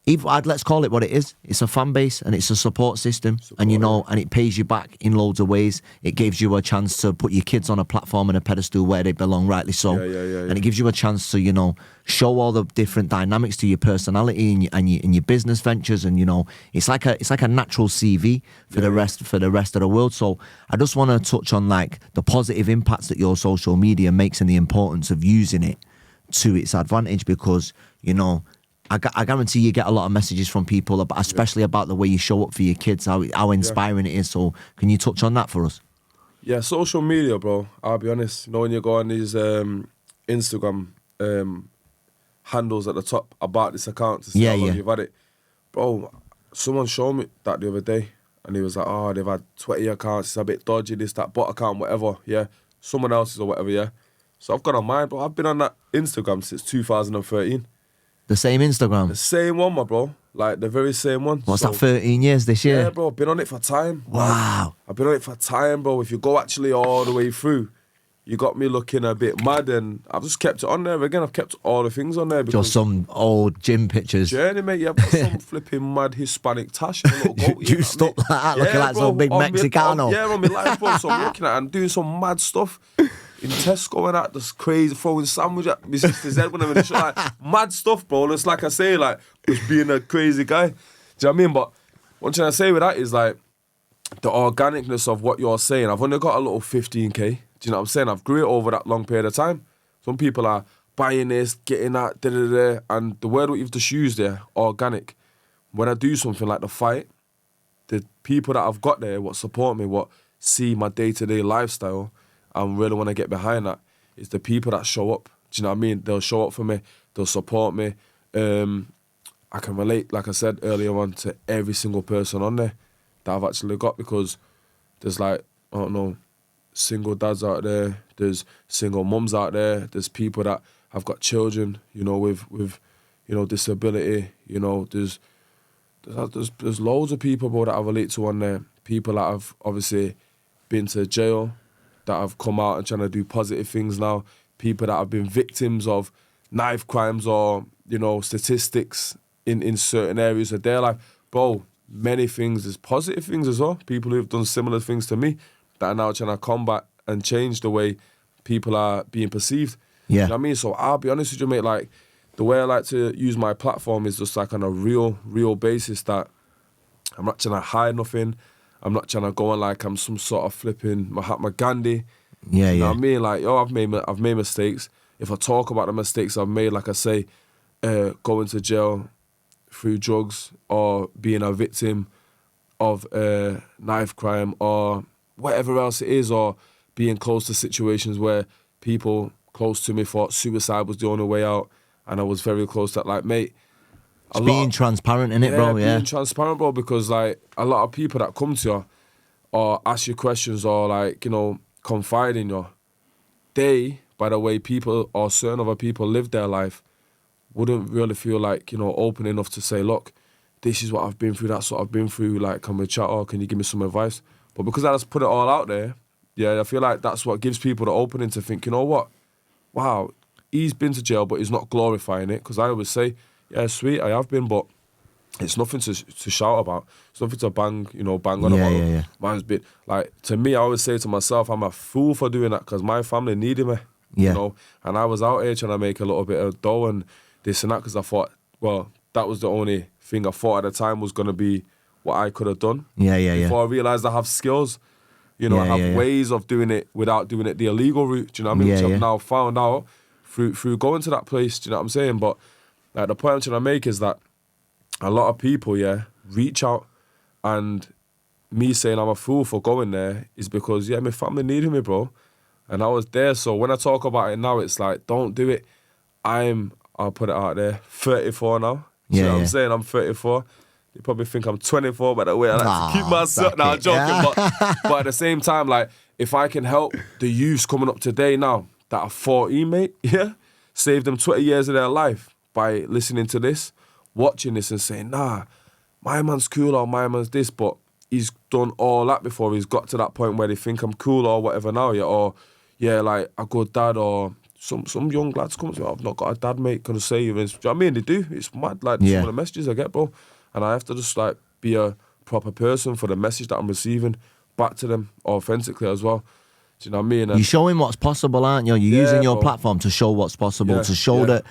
let's call it what it is. It's a fan base and it's a support system, and you know, and it pays you back in loads of ways. It gives you a chance to put your kids on a platform and a pedestal where they belong, rightly so. And it gives you a chance to, you know, show all the different dynamics to your personality and your business ventures, and you know, it's like a natural CV for the rest of the world. So I just want to touch on, like, the positive impacts that your social media makes and the importance of using it to its advantage, because, you know, I guarantee you get a lot of messages from people, especially about the way you show up for your kids, how inspiring it is. So can you touch on that for us? Yeah, social media, bro. I'll be honest. You know, when you go on these Instagram handles at the top about this account to see how long you've had it. Bro, someone showed me that the other day, and he was like, oh, they've had 20 accounts, it's a bit dodgy, this, that, bot account, whatever, someone else's or whatever, So I've got on mine, bro. I've been on that Instagram since 2013. The same Instagram? The same one, my bro. Like, the very same one. What's that, 13 years this year? Yeah, bro. Been on it for time. Wow. I've been on it for time, bro. If you go actually all the way through, you got me looking a bit mad, and I've just kept it on there again. I've kept all the things on there. Just some old gym pictures. Journey, mate. Yeah, I've got some flipping mad Hispanic tash and a little goat. Juiced up like that, looking like some big Mexicano. On my life, bro. So I'm looking at it and doing some mad stuff. In Tesco and that, just crazy, throwing sandwich at my sister's head when I'm in the shop, like, mad stuff, bro. It's like I say, like, just being a crazy guy. Do you know what I mean? But one thing I say with that is, like, the organicness of what you're saying. I've only got a little 15K. Do you know what I'm saying? I've grew it over that long period of time. Some people are buying this, getting that, and the word what you've just used there, organic. When I do something like the fight, the people that I've got there, what support me, what see my day-to-day lifestyle, I really want to get behind that. It's the people that show up. Do you know what I mean? They'll show up for me. They'll support me. I can relate, like I said earlier on, to every single person on there that I've actually got, because there's, like, I don't know, single dads out there. There's single mums out there. There's people that have got children, you know, with you know, disability. You know, there's loads of people, bro, that I relate to on there. people that have obviously been to jail, that have come out and trying to do positive things now, people that have been victims of knife crimes or, you know, statistics in certain areas of their life. Bro, many things, there's positive things as well. People who've done similar things to me that are now trying to combat and change the way people are being perceived. Yeah. You know what I mean? So I'll be honest with you, mate, like, the way I like to use my platform is just like on a real basis that I'm not trying to hide nothing. I'm not trying to go on like I'm some sort of flipping Mahatma Gandhi. Yeah, You know yeah. what I mean? Like, yo, I've made mistakes. If I talk about the mistakes I've made, like I say, going to jail through drugs or being a victim of knife crime or whatever else it is, or being close to situations where people close to me thought suicide was the only way out, and I was very close to that. Like, mate, Just being transparent in it, bro. Yeah. being transparent, bro, because like a lot of people that come to you or ask you questions or like, you know, confide in you, they, by the way people or certain other people live their life, wouldn't really feel like, you know, open enough to say, look, this is what I've been through, that's what I've been through, like, can we chat or can you give me some advice? But because I just put it all out there, yeah, I feel like that's what gives people the opening to think, you know what, wow, he's been to jail, but he's not glorifying it. Because I always say, yeah, sweet, I have been, but it's nothing to shout about. It's nothing to bang on about. Yeah. Man's been, like, to me, I always say to myself, I'm a fool for doing that because my family needed me, Yeah. you know? And I was out here trying to make a little bit of dough and this and that because I thought, well, that was the only thing I thought at the time was going to be what I could have done. Yeah. Before I realised I have skills. You know, I have ways of doing it without doing it the illegal route. Do you know what I mean? Which I've now found out through going to that place. Do you know what I'm saying? But like, the point I'm trying to make is that a lot of people, reach out, and me saying I'm a fool for going there is because, my family needed me, bro. And I was there. So when I talk about it now, it's like, don't do it. I'll put it out there, 34 now. Do you know what I'm saying? I'm 34. You probably think I'm 24, by the way I like to keep myself. Nah, I'm joking. But at the same time, like, if I can help the youths coming up today now that are 14, mate, save them 20 years of their life by listening to this, watching this and saying, nah, my man's cool or my man's this, but he's done all that before he's got to that point where they think I'm cool or whatever now, or, like, a good dad or... Some young lads come to me, I've not got a dad, mate, can I say you? Do you know what I mean? They do. It's mad, like, some of the messages I get, bro. And I have to just, like, be a proper person for the message that I'm receiving back to them authentically as well. Do you know what I mean? And you're showing what's possible, aren't you? You're using your platform to show what's possible, to show that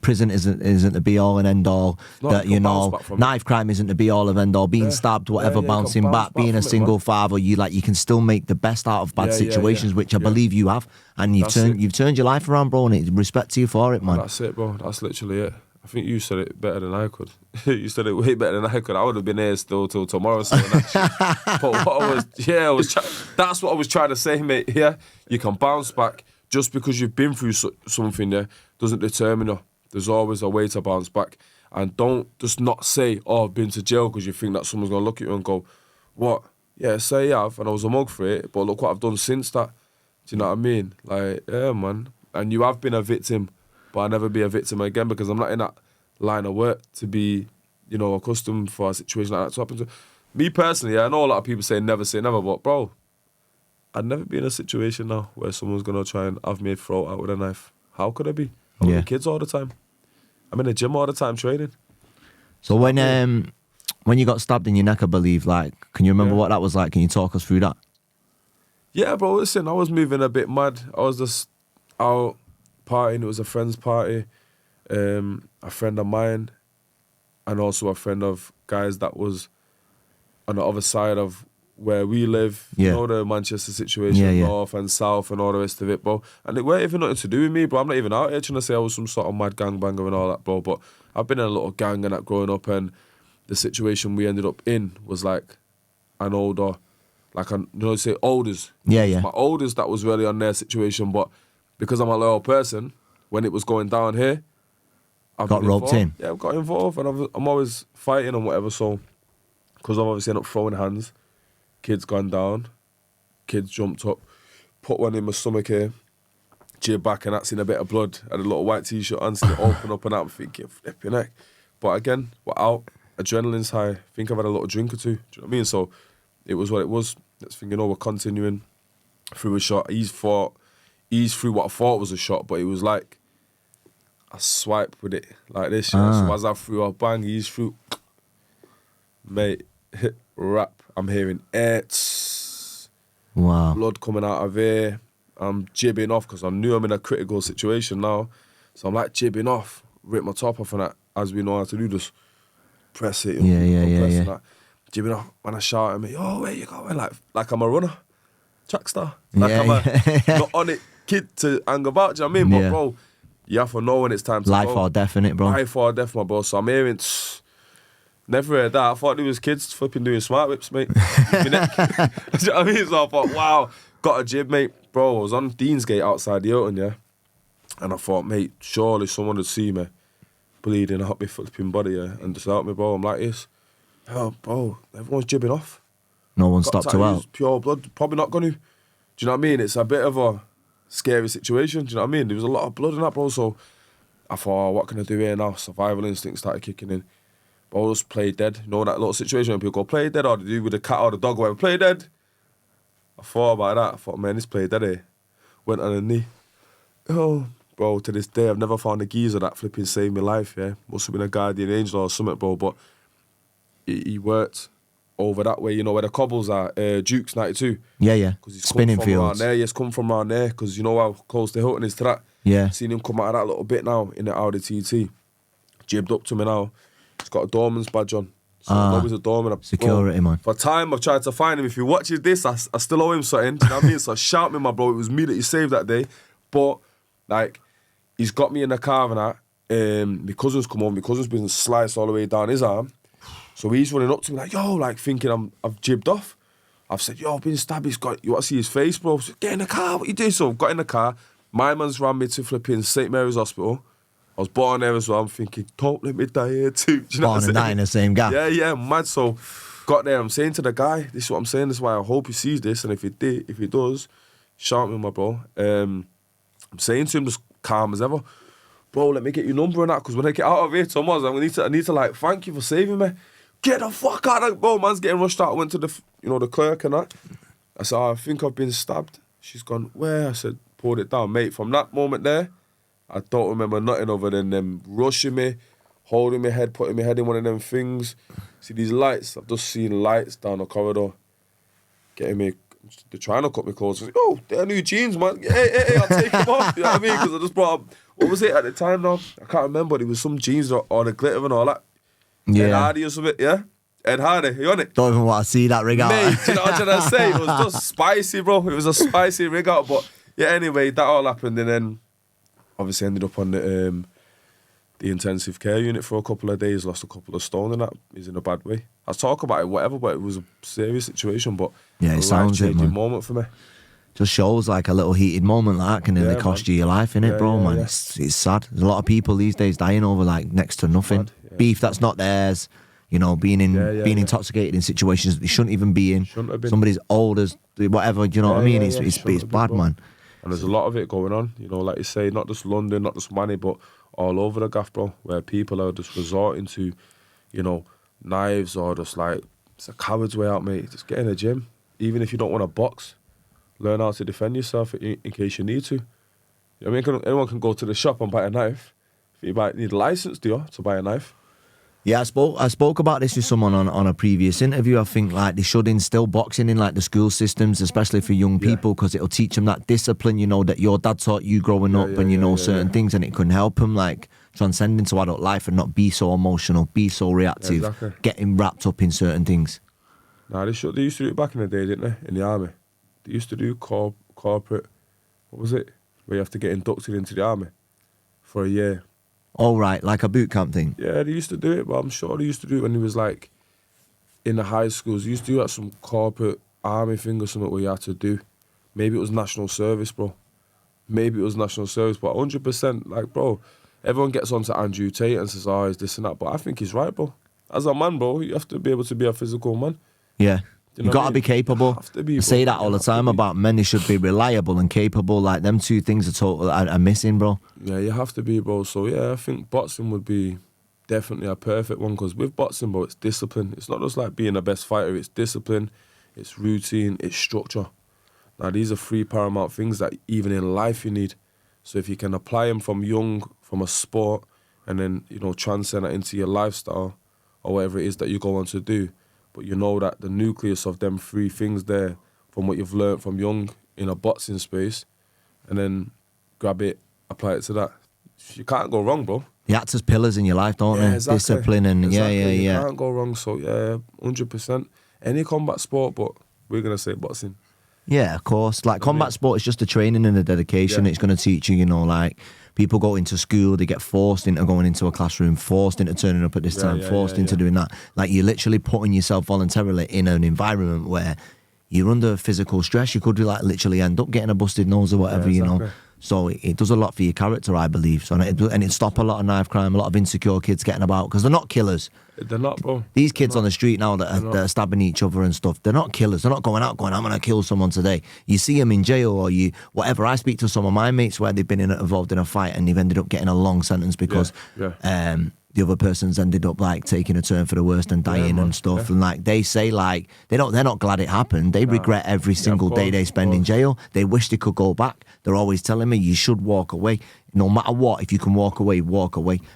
prison isn't the be all and end all. That, you know, knife crime isn't the be all and end all. Being stabbed, whatever, bouncing back, being a single father, you can still make the best out of bad situations, which I believe you have, and you've turned your life around, bro. And respect to you for it, man. That's it, bro. That's literally it. I think you said it better than I could. You said it way better than I could. I would have been here still till tomorrow. But what I was, that's what I was trying to say, mate. Yeah, you can bounce back just because you've been through something. Doesn't determine you. There's always a way to bounce back, and don't just not say, "Oh, I've been to jail," because you think that someone's gonna look at you and go, "What? Yeah, say you have," and I was a mug for it, but look what I've done since that. Do you know what I mean? Like, yeah, man. And you have been a victim. But I'll never be a victim again because I'm not in that line of work to be, accustomed for a situation like that to happen to me personally. I know a lot of people say never, but bro, I'd never be in a situation now where someone's gonna try and have me throat out with a knife. How could I be? I'm with kids all the time. I'm in the gym all the time training. So when you got stabbed in your neck, I believe, like, can you remember what that was like? Can you talk us through that? Yeah, bro. Listen, I was moving a bit mad. I was just out partying. It was a friend's party. A friend of mine and also a friend of guys that was on the other side of where we live. You know, the Manchester situation, north and south and all the rest of it, bro. And it weren't even nothing to do with me, bro. I'm not even out here trying to say I was some sort of mad gangbanger and all that, bro. But I've been in a little gang and that growing up, and the situation we ended up in was like an older, like, say olders. Yeah. My oldest that was really on their situation, but because I'm a loyal person, when it was going down here, I got roped in. Yeah, I got involved, and I'm always fighting and whatever. So, because I'm obviously end up throwing hands, kids gone down, kids jumped up, put one in my stomach here, jib back, and that's in a bit of blood. Had a little white t-shirt on, seen it open up, and I'm thinking, flipping heck. But again, we're out, adrenaline's high. I think I've had a little drink or two. Do you know what I mean? So, it was what it was. Next thing you know, we're continuing through a shot. He's through what I thought was a shot, but it was like a swipe with it like this. You know? So as I threw a bang, he's through. Mate, hit rap. I'm hearing it's blood coming out of here. I'm jibbing off because I knew I'm in a critical situation now. So I'm like jibbing off, rip my top off and that, as we know how to do, just press it. Yeah. That. Jibbing off when I shout at me, oh, where you going? Like I'm a runner, track star. Like I'm a not on it kid to hang about, do you know what I mean? But bro, you have to know when it's time to life go. Life or death, innit, bro? Life or death, my bro. So I'm hearing... Never heard that. I thought there was kids flipping doing smart whips, mate. You know what I mean? So I thought, wow, got a jib, mate. Bro, I was on Deansgate outside the Hilton, yeah? And I thought, mate, surely someone would see me bleeding out my flipping body, yeah? And just help me, bro. I'm like this. Oh, bro, everyone's jibbing off. No one stopped to help. Pure blood, probably not going to. Do you know what I mean? It's a bit of a scary situation, do you know what I mean? There was a lot of blood in that, bro. So I thought, what can I do here now? Survival instinct started kicking in. But I just play dead. You know that little situation when people go, play dead, or they do with the cat or the dog or whatever, play dead. I thought about that. I thought, man, this play dead here. Went on a knee. Oh, bro, to this day, I've never found a geezer that flipping saved my life, yeah? Must have been a guardian angel or something, bro, but he worked over that way, you know, where the cobbles are, Duke's 92. Yeah. He's spinning come from fields. Around there. He's come from around there, because you know how close the Hilton is to that. Yeah. Seen him come out of that little bit now in the Audi TT. Jibbed up to me now. He's got a doorman's badge on. So I know he's a doorman. Security, man. For time, I've tried to find him. If he watches this, I still owe him something. Do you know what I mean? So shout me, my bro. It was me that he saved that day. But, like, he's got me in the car and that. My cousin's come home. My cousin's been sliced all the way down his arm. So he's running up to me like, yo, like, thinking I've jibbed off. I've said, yo, I've been stabbed. You want to see his face, bro? I said, get in the car. What you doing? So I've got in the car. My man's ran me to flipping St. Mary's Hospital. I was born there as well. I'm thinking, don't let me die here too. Do you know born and die in the same gap. Yeah, mad. So got there. I'm saying to the guy, this is what I'm saying. This is why I hope he sees this. And if he does, shout me, my bro. I'm saying to him, just calm as ever. Bro, let me get your number and that, because when I get out of here, Thomas, I need to like, thank you for saving me. Get the fuck out of bro, man's getting rushed out. I went to the clerk and that. I said, I think I've been stabbed. She's gone, where? I said, poured it down. Mate, from that moment there, I don't remember nothing other than them rushing me, holding my head, putting my head in one of them things. See these lights? I've just seen lights down the corridor. Getting me, they're trying to cut me clothes. I said, oh, they're new jeans, man. Hey, I'll take them off. You know what I mean? Because I just brought up, what was it at the time now? I can't remember. It was some jeans or the glitter and all that. Yeah. Ed Hardy or something, yeah? Ed Hardy, you on it? Don't even want to see that rig out. Mate, do you know what I'm trying to say? It was just spicy, bro. It was a spicy rig out. But yeah, anyway, that all happened, and then obviously ended up on the intensive care unit for a couple of days, lost a couple of stone and that. He's in a bad way. I talk about it, whatever, but it was a serious situation, but yeah, it sounds it, man. Moment for me. Just shows like a little heated moment like that can nearly cost you your life, innit, bro, man? Yeah. It's sad. There's a lot of people these days dying over like next to nothing. Beef that's not theirs, you know, being intoxicated in situations that they shouldn't even be in. Somebody's old as whatever, do you know what I mean? It's bad, man. And there's a lot of it going on, you know, like you say, not just London, not just Manny, but all over the gaff, bro, where people are just resorting to, you know, knives or just like, it's a coward's way out, mate. Just get in the gym. Even if you don't want to box, learn how to defend yourself in case you need to. You know what I mean? Anyone can go to the shop and buy a knife. If you need a license, do you, to buy a knife? Yeah, I spoke about this with someone on a previous interview. I think like they should instill boxing in like the school systems, especially for young people, because it'll teach them that discipline, you know, that your dad taught you growing up, and you know certain things, and it can help them like transcend into adult life and not be so emotional, be so reactive, getting wrapped up in certain things. Nah, they used to do it back in the day, didn't they? In the army, they used to do corporate. What was it? Where you have to get inducted into the army for a year. Oh, right, like a boot camp thing. Yeah, they used to do it, but I'm sure they used to do it when he was like in the high schools. They used to do like some corporate army thing or something where you had to do. Maybe it was national service, bro. Maybe it was national service, but 100%, like, bro, everyone gets on to Andrew Tate and says, oh, he's this and that, but I think he's right, bro. As a man, bro, you have to be able to be a physical man. Yeah. You got to be capable. Have to be, I say that all the time about men. They should be reliable and capable. Like, them two things are missing, bro. Yeah, you have to be, bro. So, yeah, I think boxing would be definitely a perfect one, because with boxing, bro, it's discipline. It's not just like being the best fighter. It's discipline. it's routine, it's structure. Now, these are 3 paramount things that even in life you need. So if you can apply them from young, from a sport, and then, you know, transcend that into your lifestyle or whatever it is that you go on to do, but you know that the nucleus of them 3 things there, from what you've learned from young in a boxing space, and then grab it, apply it to that. You can't go wrong, bro. They act as pillars in your life, don't they? Exactly. Discipline and You can't go wrong. So yeah, 100%. Any combat sport, but we're gonna say boxing. Yeah, of course. Like combat sport is just a training and a dedication. Yeah. It's going to teach you, you know, like people go into school, they get forced into going into a classroom, forced into turning up at this time, forced into doing that. Like you're literally putting yourself voluntarily in an environment where you're under physical stress. You could like literally end up getting a busted nose or whatever, you know. So it does a lot for your character, I believe. So and it stop a lot of knife crime, a lot of insecure kids getting about because they're not killers. They're not, bro. These kids on the street now that are stabbing each other and stuff, they're not killers. They're not going out going, I'm going to kill someone today. You see them in jail or whatever. I speak to some of my mates where they've been involved in a fight and they've ended up getting a long sentence because the other person's ended up like taking a turn for the worst and dying and stuff. And like they say, like they're not glad it happened. They regret every single day they spend in jail. They wish they could go back. They're always telling me you should walk away. No matter what, if you can walk away,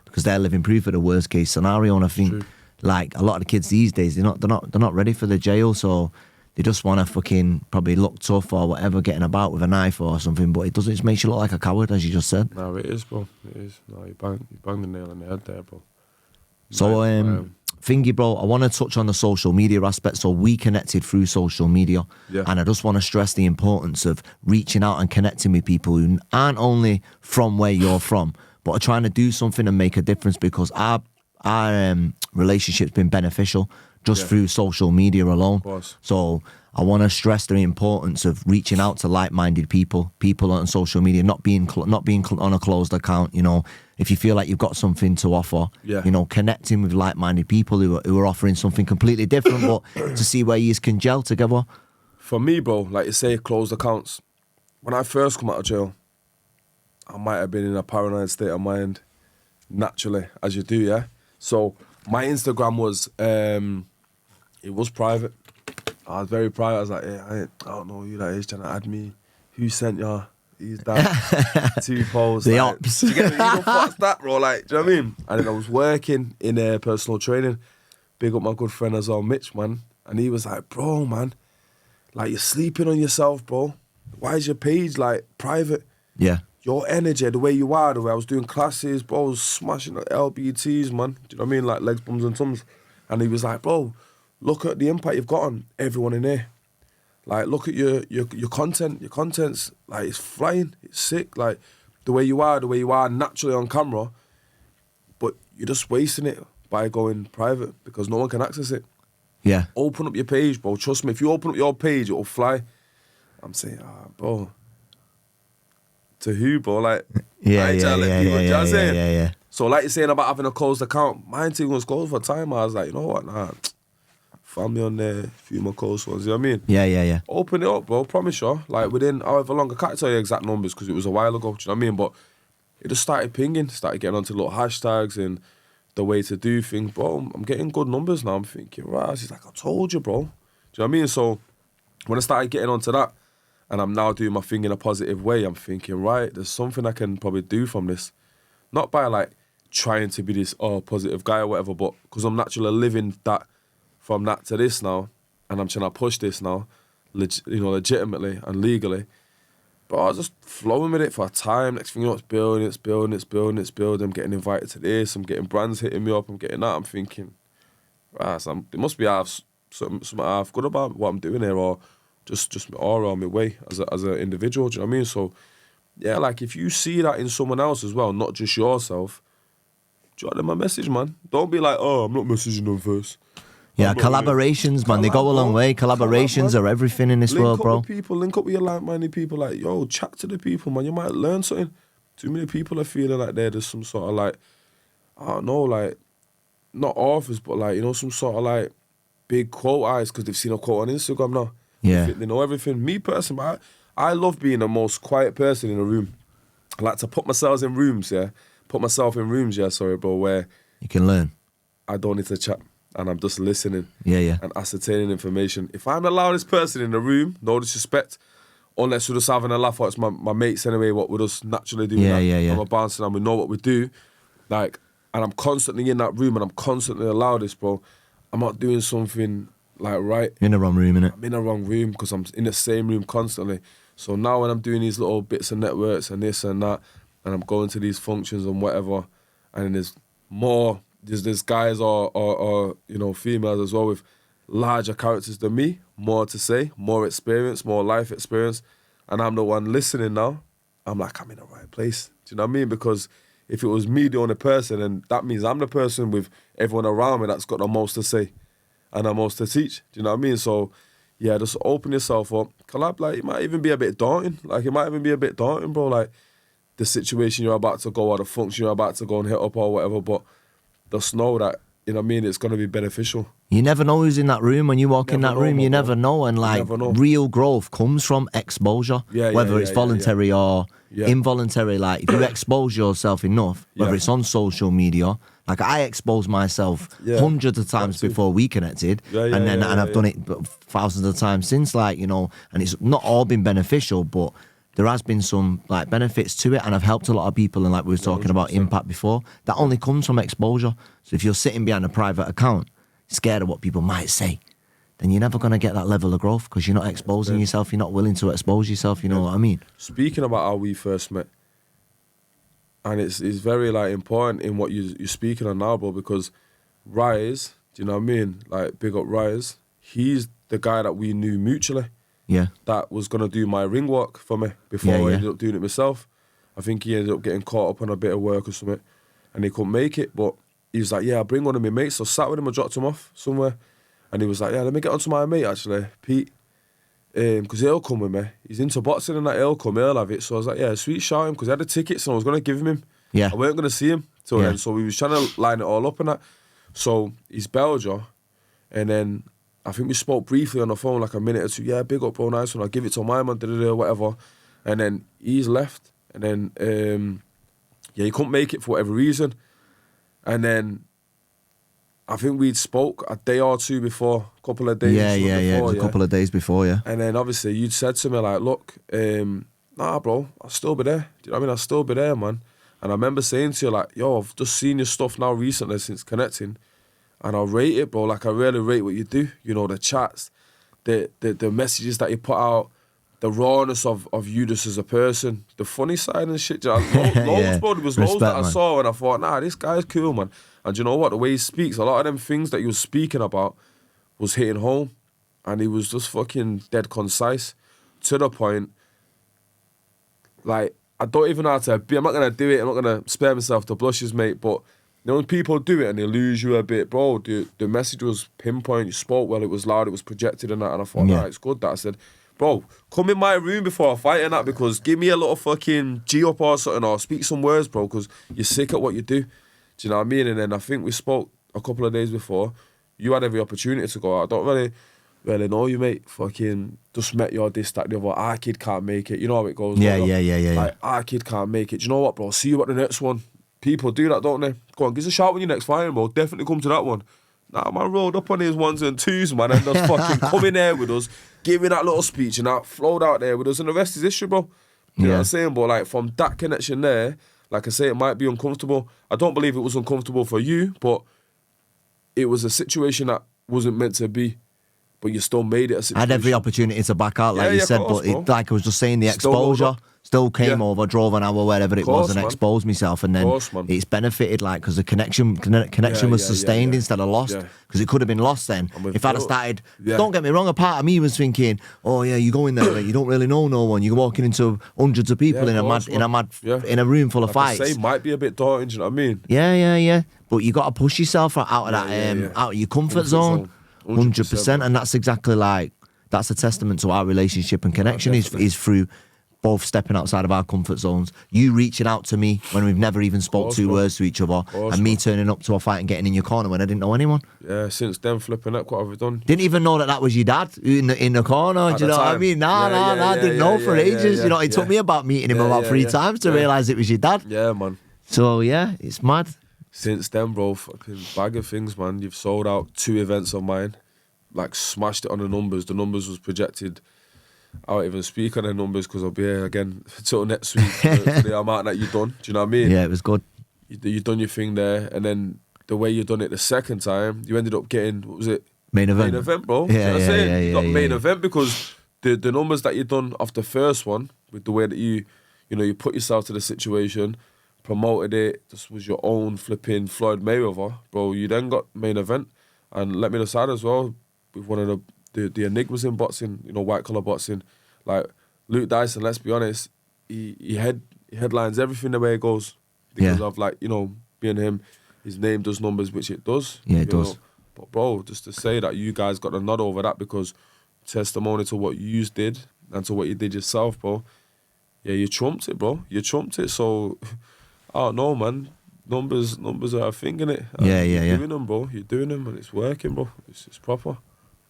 because they're living proof of the worst case scenario. And I think like a lot of the kids these days, they're not ready for the jail, so they just want to fucking probably look tough or whatever, getting about with a knife or something. But it doesn't. It makes you look like a coward, as you just said. No, it is, bro. It is. No, you bang the nail on the head there, bro. So, thingy, bro, I want to touch on the social media aspect. So we connected through social media. Yeah. And I just want to stress the importance of reaching out and connecting with people who aren't only from where you're from, but are trying to do something and make a difference, because our relationship's been beneficial just through social media alone. Of course. So I want to stress the importance of reaching out to like-minded people on social media, not being on a closed account. You know, if you feel like you've got something to offer, you know, connecting with like-minded people who are offering something completely different, but to see where you can gel together. For me, bro, like you say, closed accounts. When I first come out of jail, I might have been in a paranoid state of mind, naturally, as you do, yeah. So my Instagram was, it was private. I was very private. I was like, I don't know who that is trying to add me. Who sent ya? Who's that? 2 posts. The like, ops. Do you get me? You know what's that, bro? Like, do you know what I mean? And then I was working in personal training. Big up my good friend as well, Mitch, man. And he was like, bro, man, like you're sleeping on yourself, bro. Why is your page like private? Yeah. Your energy, the way you are, the way I was doing classes, bro, I was smashing the LBTs, man. Do you know what I mean? Like legs, bums and tums. And he was like, bro, look at the impact you've got on everyone in here. Like, look at your content. Your content's, like, it's flying. It's sick. Like, the way you are naturally on camera, but you're just wasting it by going private because no one can access it. Yeah. Open up your page, bro. Trust me, if you open up your page, it'll fly. I'm saying, bro. To who, bro? Like, yeah. So, like you're saying about having a closed account, mine too was closed for time. I was like, you know what, nah. Family on there, a few more close ones, you know what I mean? Yeah. Open it up, bro, promise you. Like, within however long, I can't tell you exact numbers because it was a while ago, do you know what I mean? But it just started pinging, started getting onto little hashtags and the way to do things, bro. I'm getting good numbers now. I'm thinking, right, she's like, I told you, bro. Do you know what I mean? So, when I started getting onto that, and I'm now doing my thing in a positive way, I'm thinking, right, there's something I can probably do from this. Not by, like, trying to be this, positive guy or whatever, but because I'm naturally living that, from that to this now, and I'm trying to push this now, legitimately and legally. But I was just flowing with it for a time. Next thing you know, it's building. I'm getting invited to this. I'm getting brands hitting me up. I'm getting that. I'm thinking, right, so there must be something half good about what I'm doing here, or just my aura on my way as an individual. Do you know what I mean? So, yeah, like if you see that in someone else as well, not just yourself, jot them a message, man. Don't be like, I'm not messaging them first. Yeah, collaborations, man. They go a long way. Collaborations are everything in this world, bro. Link up with your like-minded people. Like, yo, chat to the people, man. You might learn something. Too many people are feeling like there's some sort of like, I don't know, like, not authors, but like, some sort of like big quote eyes because they've seen a quote on Instagram now. Yeah. They know everything. Me personally, I love being the most quiet person in a room. I like to put myself in rooms, where, you can learn. I don't need to chat. and I'm just listening Yeah. and ascertaining information. If I'm the loudest person in the room, no disrespect, unless we're just having a laugh, or it's my mates anyway, what we're just naturally doing. Yeah. I'm a bouncer and we know what we do. Like, and I'm constantly in that room and I'm constantly the loudest, bro. I'm not doing something like right. You're in the wrong room, innit? I'm in the wrong room because I'm in the same room constantly. So now when I'm doing these little bits of networks and this and that, and I'm going to these functions and whatever, and there's guys or you know, females as well with larger characters than me, more to say, more experience, more life experience, and I'm the one listening now. I'm like, I'm in the right place. Do you know what I mean? Because if it was me the only person, then that means I'm the person with everyone around me that's got the most to say and the most to teach. Do you know what I mean? So, yeah, just open yourself up. Collab, like, it might even be a bit daunting. Like, it might even be a bit daunting, bro. Like, the situation you're about to go or the function you're about to go and hit up or whatever, but just know that, you know what I mean, it's going to be beneficial. You never know who's in that room when you walk in that room. You never know. And like, real growth comes from exposure, whether it's voluntary or involuntary. Like, if you expose yourself enough, whether it's on social media, like I exposed myself hundreds of times before we connected, and I've done it thousands of times since, like, you know, and it's not all been beneficial, but there has been some like benefits to it, and I've helped a lot of people. And like we were talking about impact before, that only comes from exposure. So if you're sitting behind a private account, scared of what people might say, then you're never going to get that level of growth because you're not exposing yourself. You're not willing to expose yourself. You know what I mean? Speaking about how we first met, and it's very like important in what you're speaking on now, bro, because Rise, do you know what I mean? Like, big up Rise. He's the guy that we knew mutually. Yeah. That was going to do my ring work for me before I ended up doing it myself. I think he ended up getting caught up on a bit of work or something and he couldn't make it, but he was like, yeah, I'll bring one of my mates. So I sat with him, I dropped him off somewhere and he was like, yeah, let me get onto my mate actually, Pete, because he'll come with me. He's into boxing and that, he'll have it. So I was like, yeah, sweet, shout him, because I had the tickets and I was going to give him. Yeah. I weren't going to see him till then, so we was trying to line it all up and that. So he's Belgian, and then I think we spoke briefly on the phone, like a minute or two. Yeah, big up, bro, nice one. I'll give it to my man, whatever. And then he's left. And then, he couldn't make it for whatever reason. And then I think we'd spoke a day or two before, a couple of days before. It was a couple of days before, yeah. And then obviously you'd said to me, like, look, nah, bro, I'll still be there. Do you know what I mean? I'll still be there, man. And I remember saying to you, like, yo, I've just seen your stuff now recently since connecting. And I rate it, bro. Like, I really rate what you do. You know, the chats, the messages that you put out, the rawness of you just as a person, the funny side and shit. Loads, bro. There was loads that I saw and I thought, nah, this guy's cool, man. And you know what? The way he speaks, a lot of them things that he was speaking about was hitting home. And he was just fucking dead concise to the point. Like, I don't even know how to be. I'm not going to do it. I'm not going to spare myself the blushes, mate. But you know, when people do it and they lose you a bit, bro, the message was pinpoint. You spoke well, it was loud, it was projected and that. And I thought, nah, it's good that. I said, bro, come in my room before I fight and that, because give me a little fucking G up or something, or speak some words, bro, because you're sick at what you do. Do you know what I mean? And then I think we spoke a couple of days before. You had every opportunity to go out. I don't really know you, mate. Fucking just met your this, that, the other. Our kid can't make it. You know how it goes. Yeah. Like, our kid can't make it. Do you know what, bro? See you at the next one. People do that, don't they? Go on, give us a shout when you're next fighting, bro. Definitely come to that one. Nah, man, rolled up on his ones and twos, man, and just fucking come in there with us, give me that little speech and that, flowed out there with us, and the rest is history, bro. You know what I'm saying? But like, from that connection there, like I say, it might be uncomfortable. I don't believe it was uncomfortable for you, but it was a situation that wasn't meant to be. But you still made it a situation. I had every opportunity to back out, like you said, course, but like I was just saying, the exposure still came over, drove an hour, wherever it was, and exposed myself. And then it's benefited, like, because the connection was sustained instead of lost. Because it could have been lost then. If I'd have started, don't get me wrong, a part of me was thinking, oh yeah, you go in there, like, you don't really know no one. You're walking into hundreds of people in a room full of fights. I say, might be a bit daunting, do you know what I mean? Yeah. But you got to push yourself out of that, out of your comfort zone. 100%, and that's exactly like, that's a testament to our relationship and connection is through both stepping outside of our comfort zones, you reaching out to me when we've never even spoke two words to each other, and me turning up to a fight and getting in your corner when I didn't know anyone. Yeah, since then, flipping up, what have we done? Didn't even know that was your dad in the corner. Do you know what I mean? Nah, didn't know for ages. You know, it took me about meeting him about 3 times to realise it was your dad. Yeah, man. So yeah, it's mad. since then, bro, fucking bag of things, man. You've sold out 2 events of mine, like smashed it on the numbers. The numbers was projected. I won't even speak on the numbers because I'll be here again till next week for the amount that you've done. Do you know what I mean? Yeah, it was good. You done your thing there, and then the way you done it the second time, you ended up getting, what was it? Main event. Main event, bro. Yeah, you know what I'm saying? yeah, You got yeah, main yeah. event because the numbers that you done off the first one, with the way that you put yourself to the situation, promoted it, this was your own flipping Floyd Mayweather, bro. You then got main event, and let me decide as well, with one of the enigmas in boxing, white collar boxing, like Luke Dyson, let's be honest, he headlines everything the way it goes because of being him, his name does numbers, which it does. Yeah, it does. But bro, just to say that you guys got a nod over that because testimony to what you did and to what you did yourself, bro. Yeah, you trumped it, bro. You trumped it. So I don't know, man. Numbers are a thing, innit? You're doing them, bro. You're doing them, and it's working, bro. It's proper.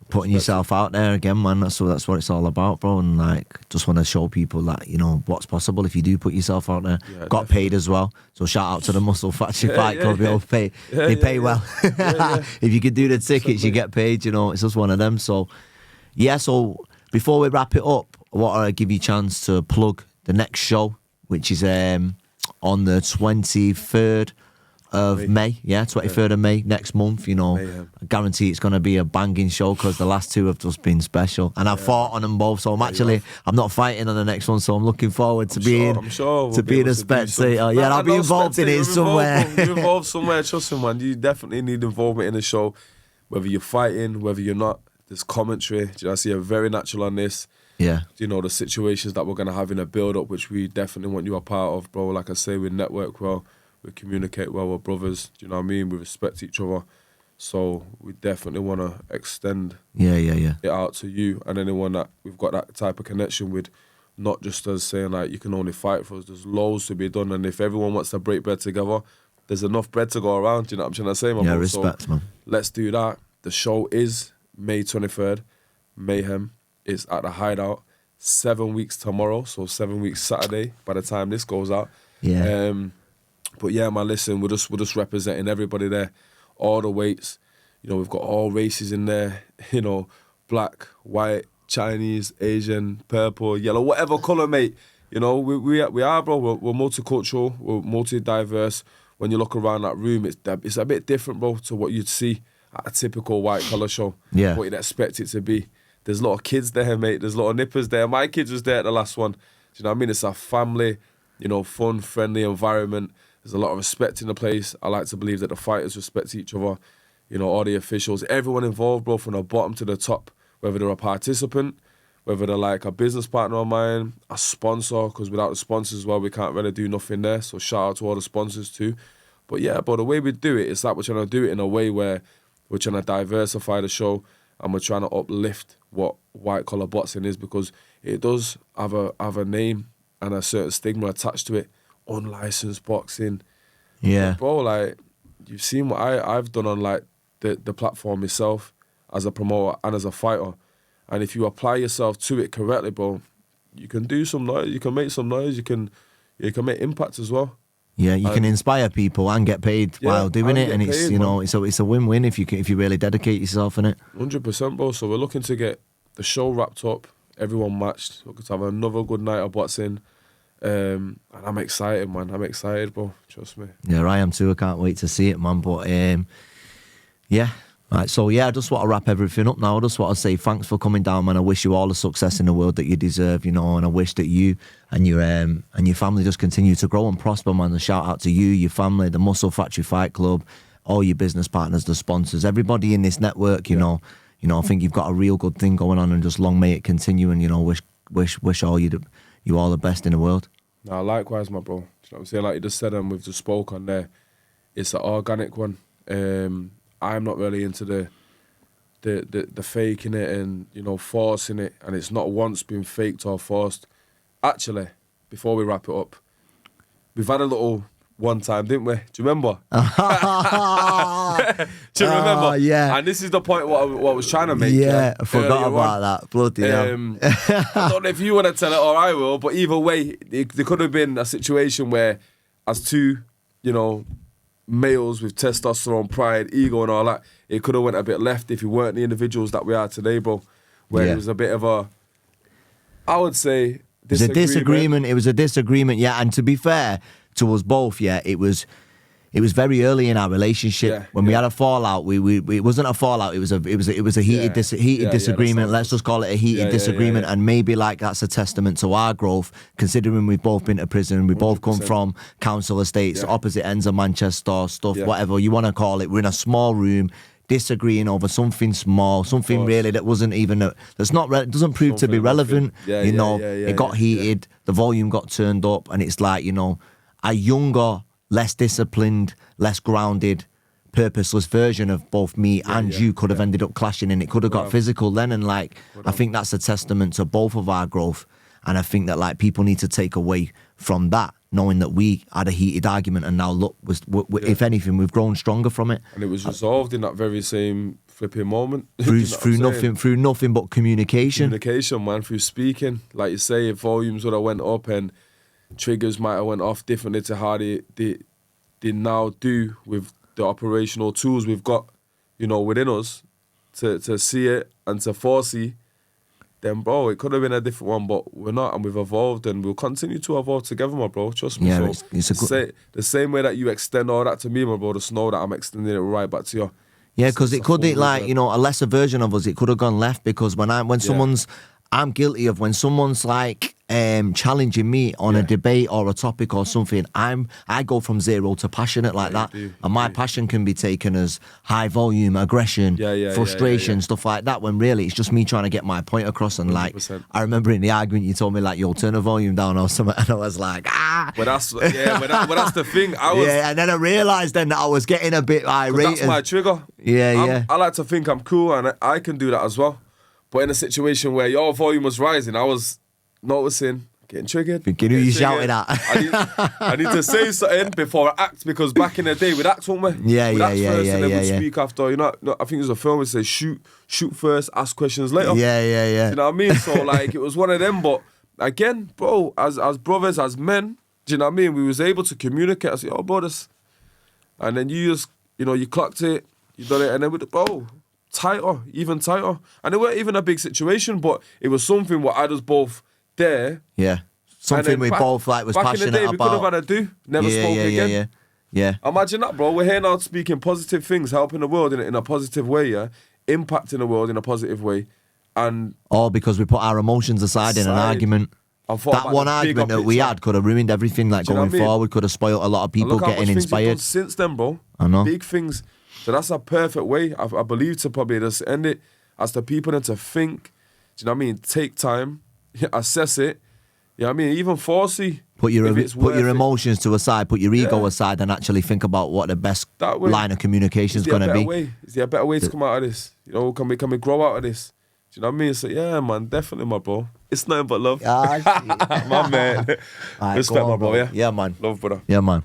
Putting yourself out there again, man. That's what it's all about, bro. And just want to show people that what's possible if you do put yourself out there. Yeah, got definitely. Paid as well. So shout out to the Muscle Factory Fight Club. They pay well. If you could do the tickets, you get paid. It's just one of them. So yeah. So before we wrap it up, I want to give you a chance to plug the next show, which is on the 23rd of May. Yeah, 23rd of May next month. I guarantee it's going to be a banging show because the last 2 have just been special, and I've fought on them both. So I'm not fighting on the next one. So I'm looking forward to being a spectator. Yeah, I'll be involved in it somewhere. You're involved somewhere. Trust me, man. You definitely need involvement in the show, whether you're fighting, whether you're not. There's commentary. I see a very natural on this. Yeah. The situations that we're going to have in a build-up, which we definitely want you a part of, bro. Like I say, we network well, we communicate well, we're brothers, do you know what I mean? We respect each other. So we definitely want to extend it out to you and anyone that we've got that type of connection with, not just as saying, you can only fight for us. There's loads to be done, and if everyone wants to break bread together, there's enough bread to go around, do you know what I'm trying to say, man? Yeah, respect, man. Let's do that. The show is May 23rd, Mayhem. It's at the Hideout, 7 weeks tomorrow, so 7 weeks Saturday by the time this goes out. Yeah. But yeah, man, listen, we're just representing everybody there, all the weights. We've got all races in there, black, white, Chinese, Asian, purple, yellow, whatever colour, mate. We are, bro. We're multicultural, we're multi-diverse. When you look around that room, it's a bit different, bro, to what you'd see at a typical white collar show. Yeah. What you'd expect it to be. There's a lot of kids there, mate. There's a lot of nippers there. My kids was there at the last one. Do you know what I mean? It's a family, fun, friendly environment. There's a lot of respect in the place. I like to believe that the fighters respect each other. All the officials, everyone involved, bro, from the bottom to the top, whether they're a participant, whether they're like a business partner of mine, a sponsor, because without the sponsors as well, we can't really do nothing there. So shout out to all the sponsors too. But yeah, the way we do it, it's like we're trying to do it in a way where we're trying to diversify the show and we're trying to uplift what white collar boxing is, because it does have a name and a certain stigma attached to it. Unlicensed boxing. Yeah. But bro, you've seen what I've done on the platform myself as a promoter and as a fighter. And if you apply yourself to it correctly, bro, you can do some noise, you can make some noise, you can make impact as well. Yeah, you can inspire people and get paid while doing it, and it's a win-win if you really dedicate yourself in it. 100%, bro. So we're looking to get the show wrapped up, everyone matched. We're going to have another good night of boxing, and I'm excited, man. I'm excited, bro. Trust me. Yeah, I am too. I can't wait to see it, man. But yeah. Right, so yeah, I just want to wrap everything up now. I just want to say thanks for coming down, man. I wish you all the success in the world that you deserve, and I wish that you and your family just continue to grow and prosper, man. And shout out to you, your family, the Muscle Factory Fight Club, all your business partners, the sponsors, everybody in this network. You know, I think you've got a real good thing going on, and just long may it continue. And wish all you all the best in the world. Nah, likewise, my bro. You know what I'm saying? Like you just said, and we've just spoke on there. It's an organic one. I'm not really into the faking it and, forcing it. And it's not once been faked or forced. Actually, before we wrap it up, we've had a little one time, didn't we? Do you remember? Do you remember? Yeah. And this is the point what I was trying to make. Yeah, I forgot about that. Bloody hell. I don't know if you want to tell it or I will, but either way, there could have been a situation where as two, males with testosterone, pride, ego and all that, it could have went a bit left if we weren't the individuals that we are today, bro. Where it was a bit of a, I would say, disagreement. It was a disagreement, yeah. And to be fair to us both, yeah, it was very early in our relationship when we had a fallout. It wasn't a fallout. It was a heated disagreement. Let's just call it a heated disagreement. And maybe like that's a testament to our growth, considering we've both been to prison. We both come from council estates, opposite ends of Manchester, whatever you want to call it. We're in a small room, disagreeing over something small, something really that wasn't even doesn't prove to be relevant. It got heated. The volume got turned up, and it's like, a younger, less disciplined, less grounded, purposeless version of both me and you could have ended up clashing, and it could have got physical then. And I think that's a testament to both of our growth. And I think that like people need to take away from that, knowing that we had a heated argument, and now look, if anything, we've grown stronger from it. And it was resolved in that very same flipping moment. Through nothing but communication. Communication, man, through speaking. Like you say, volumes would have went up and triggers might have went off differently to how they now do with the operational tools we've got, within us to see it and to foresee. Then, bro, it could have been a different one, but we're not, and we've evolved, and we'll continue to evolve together, my bro. Trust me. Yeah, so it's a good... the same way that you extend all that to me, my bro, just know that I'm extending it right back to you. Yeah, because it could be like, a lesser version of us, it could have gone left, because I'm guilty of when someone's like challenging me on a debate or a topic or something, I go from zero to passionate like that. And my passion can be taken as high volume, aggression, frustration, stuff like that, when really it's just me trying to get my point across. And 100%. I remember in the argument you told me like, yo, turn the volume down or something, and I was like, But that's the thing. And then I realised then that I was getting a bit irate. That's my trigger. I like to think I'm cool, and I can do that as well. But in a situation where your volume was rising, I was noticing, getting triggered. Thinking who you shouting at. I need to say something before I act, because back in the day, we'd act, won't we? We'd act first and then we'd speak after. I think there's a film where it says shoot first, ask questions later. Yeah. You know what I mean? So like, it was one of them. But again, bro, as brothers, as men, do you know what I mean? We was able to communicate. I said, oh, bro, this. And then you just, you clocked it, you done it, and then with the bro. Even tighter. And it weren't even a big situation, but it was something what I was both there. Yeah. Something we both was passionate about. Back in the day, we could have had a do. Never spoke again. Yeah. Imagine that, bro. We're here now speaking positive things, helping the world in a positive way, yeah? Impacting the world in a positive way. And all because we put our emotions aside in an argument. That one argument that we had could have ruined everything, going forward, could have spoiled a lot of people getting inspired. Since then, bro. I know. Big things. So that's a perfect way, I believe, to probably just end it, as the people then to think, do you know what I mean? Take time, assess it, you know what I mean? Even foresee. Put your emotions to aside, put your ego aside, and actually think about what the best line of communication is going to be. Is there a better way to come out of this? Can we grow out of this? Do you know what I mean? So yeah, man, definitely, my bro. It's nothing but love. My man. Right, Respect, my bro, yeah? Yeah, man. Love, brother. Yeah, man.